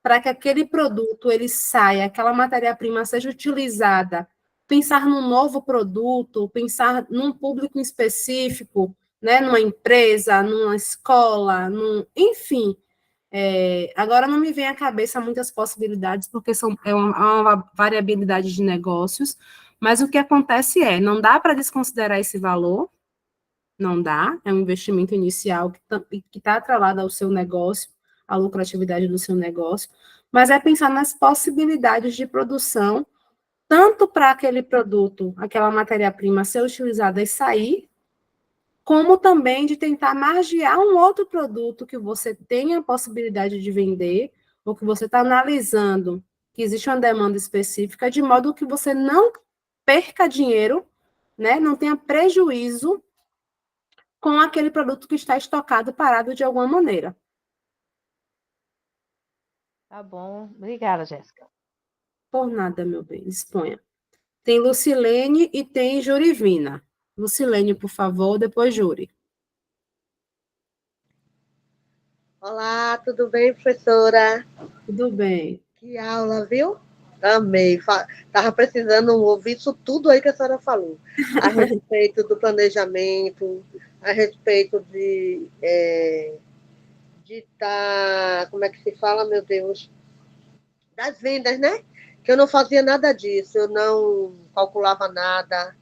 para que aquele produto ele saia, aquela matéria-prima seja utilizada? Pensar num novo produto, pensar num público específico, né? Numa empresa, numa escola, enfim. Agora não me vem à cabeça muitas possibilidades, porque é uma variabilidade de negócios, mas o que acontece não dá para desconsiderar esse valor, não dá, é um investimento inicial que está atrelado ao seu negócio, à lucratividade do seu negócio, mas é pensar nas possibilidades de produção, tanto para aquele produto, aquela matéria-prima ser utilizada e sair, como também de tentar margear um outro produto que você tenha a possibilidade de vender, ou que você está analisando que existe uma demanda específica, de modo que você não perca dinheiro, né, não tenha prejuízo com aquele produto que está estocado, parado de alguma maneira. Tá bom. Obrigada, Jéssica. Por nada, meu bem, disponha. Tem Lucilene e tem Jurivina. Lucilene, por favor, depois Juri. Olá, tudo bem, professora? Tudo bem. Que aula, viu? Amei. Estava precisando ouvir isso tudo aí que a senhora falou. A respeito do planejamento, a respeito de estar, como é que se fala, meu Deus? Das vendas, né? Que eu não fazia nada disso, eu não calculava nada.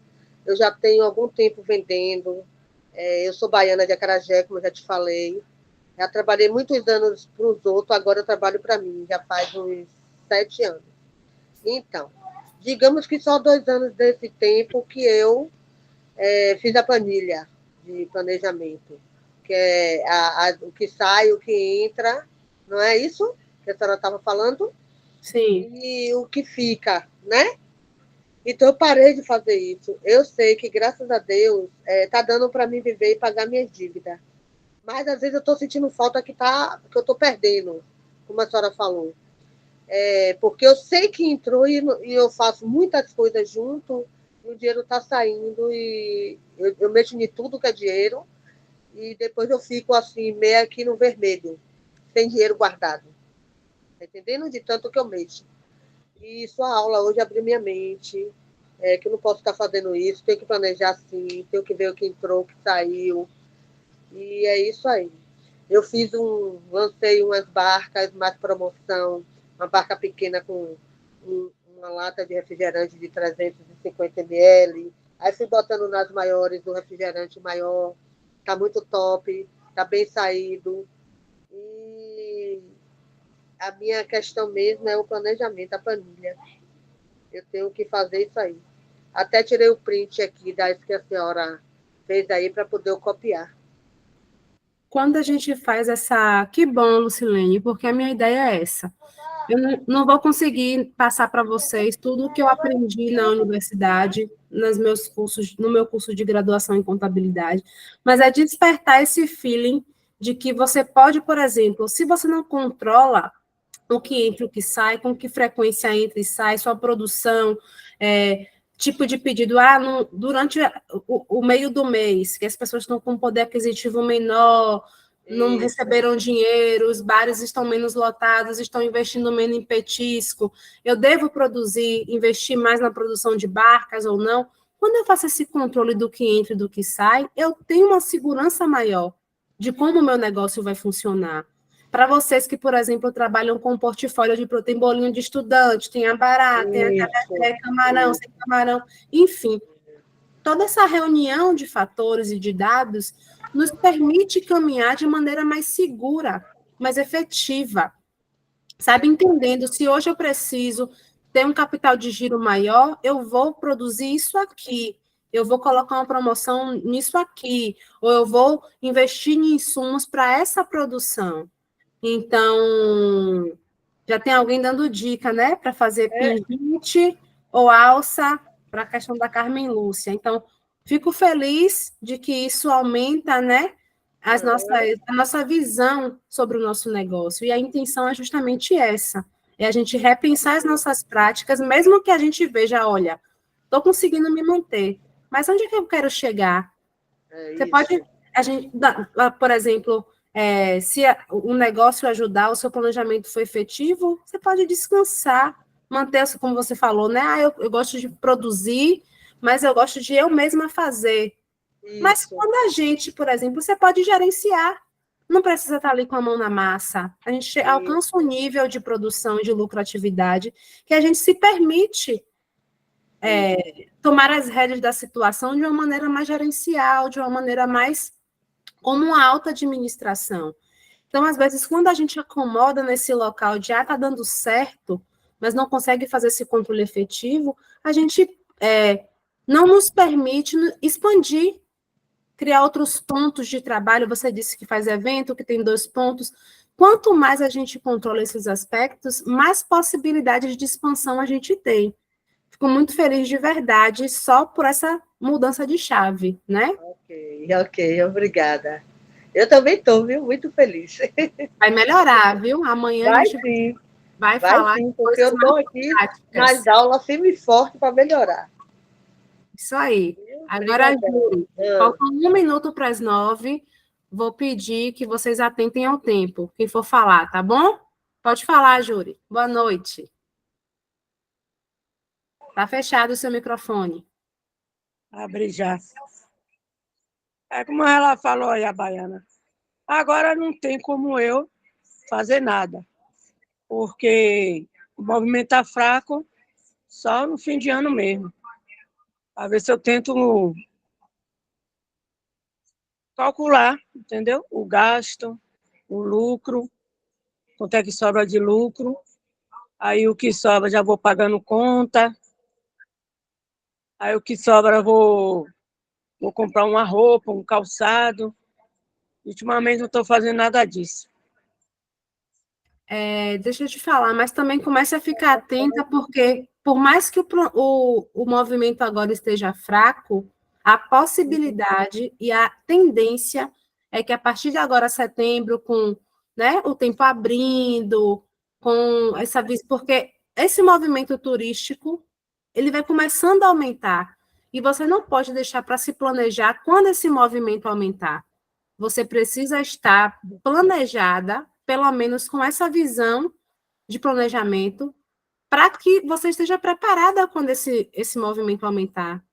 Eu já tenho algum tempo vendendo. Eu sou baiana de Acarajé, como eu já te falei. Já trabalhei muitos anos para os outros, agora eu trabalho para mim, já faz uns 7 anos. Então, digamos que só 2 anos desse tempo que eu fiz a planilha de planejamento, que é o que sai, o que entra, não é isso que a senhora estava falando? Sim. E o que fica, né? Então, eu parei de fazer isso. Eu sei que, graças a Deus, está dando para mim viver e pagar minhas dívidas. Mas, às vezes, eu estou sentindo falta que eu estou perdendo, como a senhora falou. Porque eu sei que entrou e eu faço muitas coisas junto e o dinheiro está saindo e eu mexo em tudo que é dinheiro e depois eu fico assim, meio aqui no vermelho, sem dinheiro guardado. Tá entendendo? De tanto que eu mexo. E sua aula hoje abriu minha mente, que eu não posso estar fazendo isso, tenho que planejar assim, tenho que ver o que entrou, o que saiu. E é isso aí. Eu lancei umas barcas, mais promoção, uma barca pequena com uma lata de refrigerante de 350 ml. Aí fui botando nas maiores, do refrigerante maior. Está muito top, está bem saído. E a minha questão mesmo é o planejamento, a planilha. Eu tenho que fazer isso aí. Até tirei o print aqui das que a senhora fez aí para poder eu copiar. Quando a gente faz essa... Que bom, Lucilene, porque a minha ideia é essa. Eu não vou conseguir passar para vocês tudo o que eu aprendi na universidade, no meu curso de graduação em contabilidade, mas é despertar esse feeling de que você pode, por exemplo, se você não controla o que entra e o que sai, com que frequência entra e sai, sua produção, tipo de pedido, durante o meio do mês, que as pessoas estão com poder aquisitivo menor, não Isso. receberam dinheiro, os bares estão menos lotados, estão investindo menos em petisco, eu devo produzir, investir mais na produção de barcas ou não? Quando eu faço esse controle do que entra e do que sai, eu tenho uma segurança maior de como o meu negócio vai funcionar. Para vocês que, por exemplo, trabalham com portfólio tem bolinho de estudante, tem abará, tem acarajé, camarão, sem camarão, enfim. Toda essa reunião de fatores e de dados nos permite caminhar de maneira mais segura, mais efetiva, sabe? Entendendo, se hoje eu preciso ter um capital de giro maior, eu vou produzir isso aqui, eu vou colocar uma promoção nisso aqui, ou eu vou investir em insumos para essa produção. Então, já tem alguém dando dica, né? Para fazer pingente ou alça para a questão da Carmen Lúcia. Então, fico feliz de que isso aumenta, né? A nossa visão sobre o nosso negócio. E a intenção é justamente essa. É a gente repensar as nossas práticas, mesmo que a gente veja, olha, estou conseguindo me manter, mas onde é que eu quero chegar? Você pode, por exemplo, se o negócio ajudar, o seu planejamento for efetivo, você pode descansar, manter, como você falou, né? Eu gosto de produzir, mas eu gosto de eu mesma fazer. Isso. Mas quando a gente, por exemplo, você pode gerenciar, não precisa estar ali com a mão na massa. A gente alcança um nível de produção e de lucratividade que a gente se permite tomar as rédeas da situação de uma maneira mais gerencial, de uma maneira mais como uma alta administração. Então, às vezes, quando a gente acomoda nesse local de está dando certo, mas não consegue fazer esse controle efetivo, a gente não nos permite expandir, criar outros pontos de trabalho. Você disse que faz evento, que tem 2 pontos. Quanto mais a gente controla esses aspectos, mais possibilidades de expansão a gente tem. Fico muito feliz de verdade só por essa mudança de chave, né? Ok, obrigada. Eu também estou, viu? Muito feliz. Vai melhorar, viu? Amanhã a gente vai falar. Sim, porque eu estou aqui nas aulas firme e forte para melhorar. Isso aí. Agora, Júri, faltam 1 minuto para as 9. Vou pedir que vocês atentem ao tempo. Quem for falar, tá bom? Pode falar, Júri. Boa noite. Está fechado o seu microfone. Abre já. Como ela falou aí, a baiana. Agora não tem como eu fazer nada, porque o movimento está fraco só no fim de ano mesmo. A ver se eu tento calcular, entendeu? O gasto, o lucro, quanto é que sobra de lucro. Aí o que sobra já vou pagando conta. Aí o que sobra vou comprar uma roupa, um calçado. Ultimamente não estou fazendo nada disso. Deixa eu te falar, mas também comece a ficar atenta, porque por mais que o movimento agora esteja fraco, a possibilidade e a tendência é que a partir de agora, setembro, com, né, o tempo abrindo, com essa porque esse movimento turístico ele vai começando a aumentar, e você não pode deixar para se planejar quando esse movimento aumentar. Você precisa estar planejada, pelo menos com essa visão de planejamento, para que você esteja preparada quando esse movimento aumentar.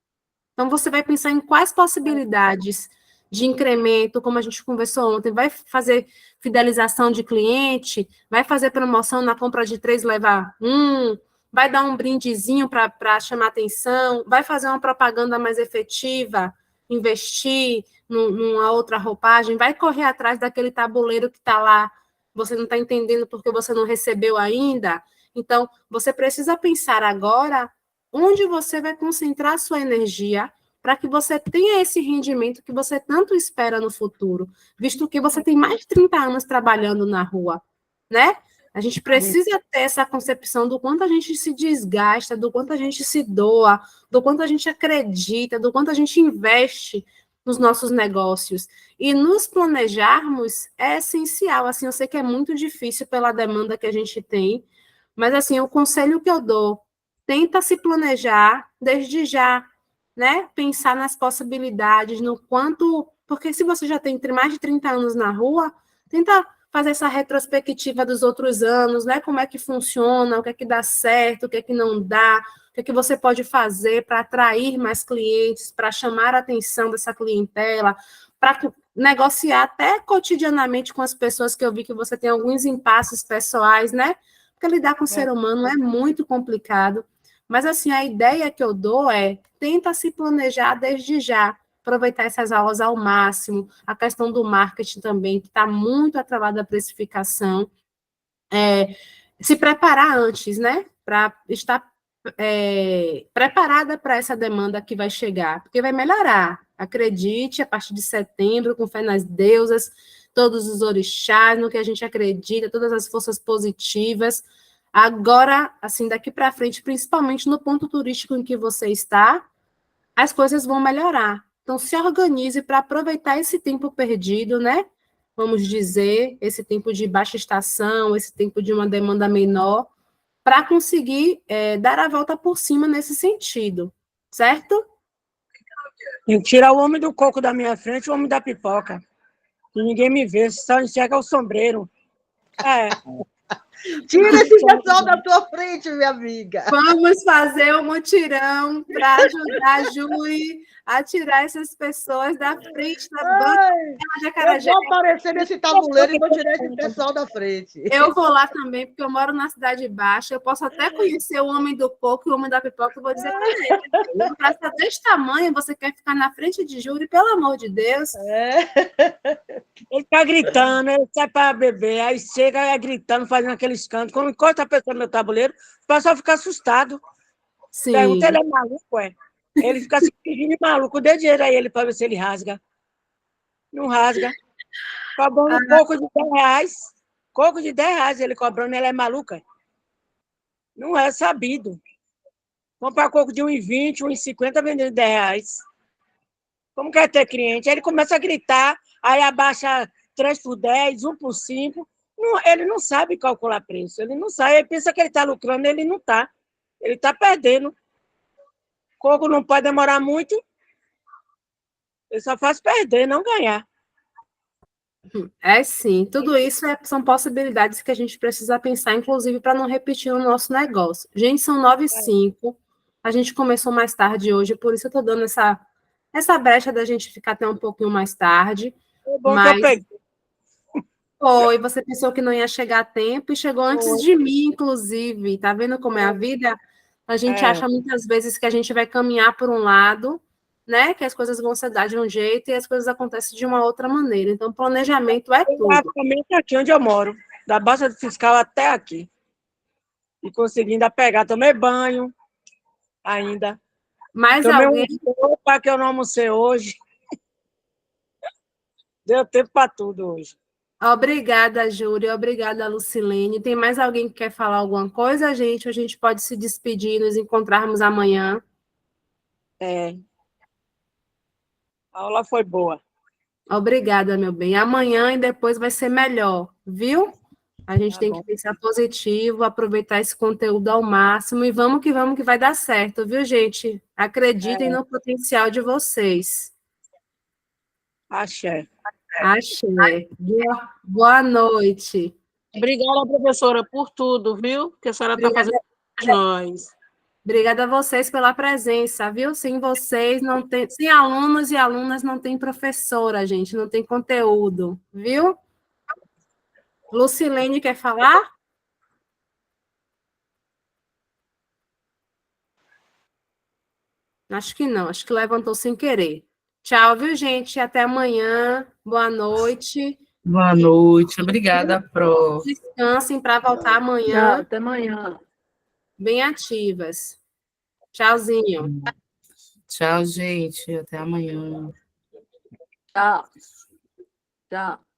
Então, você vai pensar em quais possibilidades de incremento, como a gente conversou ontem, vai fazer fidelização de cliente, vai fazer promoção na compra de 3, leva 1, vai dar um brindezinho para chamar atenção, vai fazer uma propaganda mais efetiva, investir numa outra roupagem, vai correr atrás daquele tabuleiro que está lá, você não está entendendo porque você não recebeu ainda. Então, você precisa pensar agora onde você vai concentrar a sua energia para que você tenha esse rendimento que você tanto espera no futuro, visto que você tem mais de 30 anos trabalhando na rua, né? A gente precisa ter essa concepção do quanto a gente se desgasta, do quanto a gente se doa, do quanto a gente acredita, do quanto a gente investe nos nossos negócios. E nos planejarmos é essencial. Assim, eu sei que é muito difícil pela demanda que a gente tem, mas assim, o conselho que eu dou, tenta se planejar desde já, né? Pensar nas possibilidades, no quanto Porque se você já tem mais de 30 anos na rua, tenta fazer essa retrospectiva dos outros anos, né? Como é que funciona, o que é que dá certo, o que é que não dá, o que é que você pode fazer para atrair mais clientes, para chamar a atenção dessa clientela, para negociar até cotidianamente com as pessoas, que eu vi que você tem alguns impasses pessoais, né? Porque lidar com o ser humano é muito complicado. Mas, assim, a ideia que eu dou é, tenta se planejar desde já, aproveitar essas aulas ao máximo, a questão do marketing também, que está muito atrelada à precificação, se preparar antes, né? Para estar preparada para essa demanda que vai chegar, porque vai melhorar. Acredite, a partir de setembro, com fé nas deusas, todos os orixás, no que a gente acredita, todas as forças positivas. Agora, assim, daqui para frente, principalmente no ponto turístico em que você está, as coisas vão melhorar. Então, se organize para aproveitar esse tempo perdido, né? Vamos dizer, esse tempo de baixa estação, esse tempo de uma demanda menor, para conseguir dar a volta por cima nesse sentido, certo? E tirar o homem do coco da minha frente e o homem da pipoca. Que ninguém me vê, só enxerga o sombreiro. Tira esse pessoal da tua frente, minha amiga. Vamos fazer um mutirão para ajudar a Júlia a tirar essas pessoas da frente da banca de Eu Acarajé. vou aparecer nesse tabuleiro e vou tirar esse pessoal da frente. Eu vou lá também, porque eu moro na Cidade Baixa. Eu posso até conhecer o homem do coco e o homem da pipoca. Eu vou dizer para ele: um praça desse tamanho, você quer ficar na frente de Júlia? Pelo amor de Deus. Ele tá gritando, ele sai para beber, aí chega gritando, fazendo aqueles cantos. Quando encosta a pessoa no meu tabuleiro, o pessoal fica assustado. Sim. Pergunta, ele é maluco, é? Ele fica se fingindo maluco, dê dinheiro a ele para ver se ele rasga. Não rasga. Cobrando um coco de R$10. Coco de R$10 ele cobrando, ele é maluco, é? Não é sabido. Comprar coco de R$1,20, R$1,50, vendendo R$10. Como quer ter cliente? Aí ele começa a gritar, aí abaixa 3 por 10, 1 por 5. Não, ele não sabe calcular preço. Ele não sabe. Ele pensa que ele está lucrando, ele não está. Ele está perdendo. Coco não pode demorar muito. Ele só faz perder, não ganhar. É sim, tudo isso são possibilidades que a gente precisa pensar, inclusive para não repetir o nosso negócio. Gente, são 9h05, a gente começou mais tarde hoje, por isso eu estou dando essa brecha da gente ficar até um pouquinho mais tarde. É bom que eu peguei. Foi, você pensou que não ia chegar a tempo e chegou antes de mim, inclusive. Tá vendo como é a vida? A gente acha muitas vezes que a gente vai caminhar por um lado, né? Que as coisas vão se dar de um jeito e as coisas acontecem de uma outra maneira. Então, planejamento é tudo. Exatamente aqui onde eu moro, da Baixa do Fiscal até aqui. E consegui ainda pegar, tomei banho ainda. Mas tomei alguém... roupa que eu não almocei hoje. Deu tempo para tudo hoje. Obrigada, Júlia. Obrigada, Lucilene. Tem mais alguém que quer falar alguma coisa, gente? A gente pode se despedir e nos encontrarmos amanhã. A aula foi boa. Obrigada, meu bem. Amanhã e depois vai ser melhor, viu? A gente tem que pensar positivo, aproveitar esse conteúdo ao máximo e vamos que vai dar certo, viu, gente? Acreditem no potencial de vocês. Axé. Axé. Boa noite. Obrigada, professora, por tudo, viu? Que a senhora está fazendo para nós. Obrigada a vocês pela presença, viu? Sem vocês, não tem, sem alunos e alunas, não tem professora, gente, não tem conteúdo, viu? Lucilene quer falar? Acho que não, acho que levantou sem querer. Tchau, viu, gente? Até amanhã. Boa noite. Boa noite. Obrigada, Pro. Descansem para voltar amanhã. Tchau, até amanhã. Bem ativas. Tchauzinho. Tchau, gente. Até amanhã. Tchau. Tchau.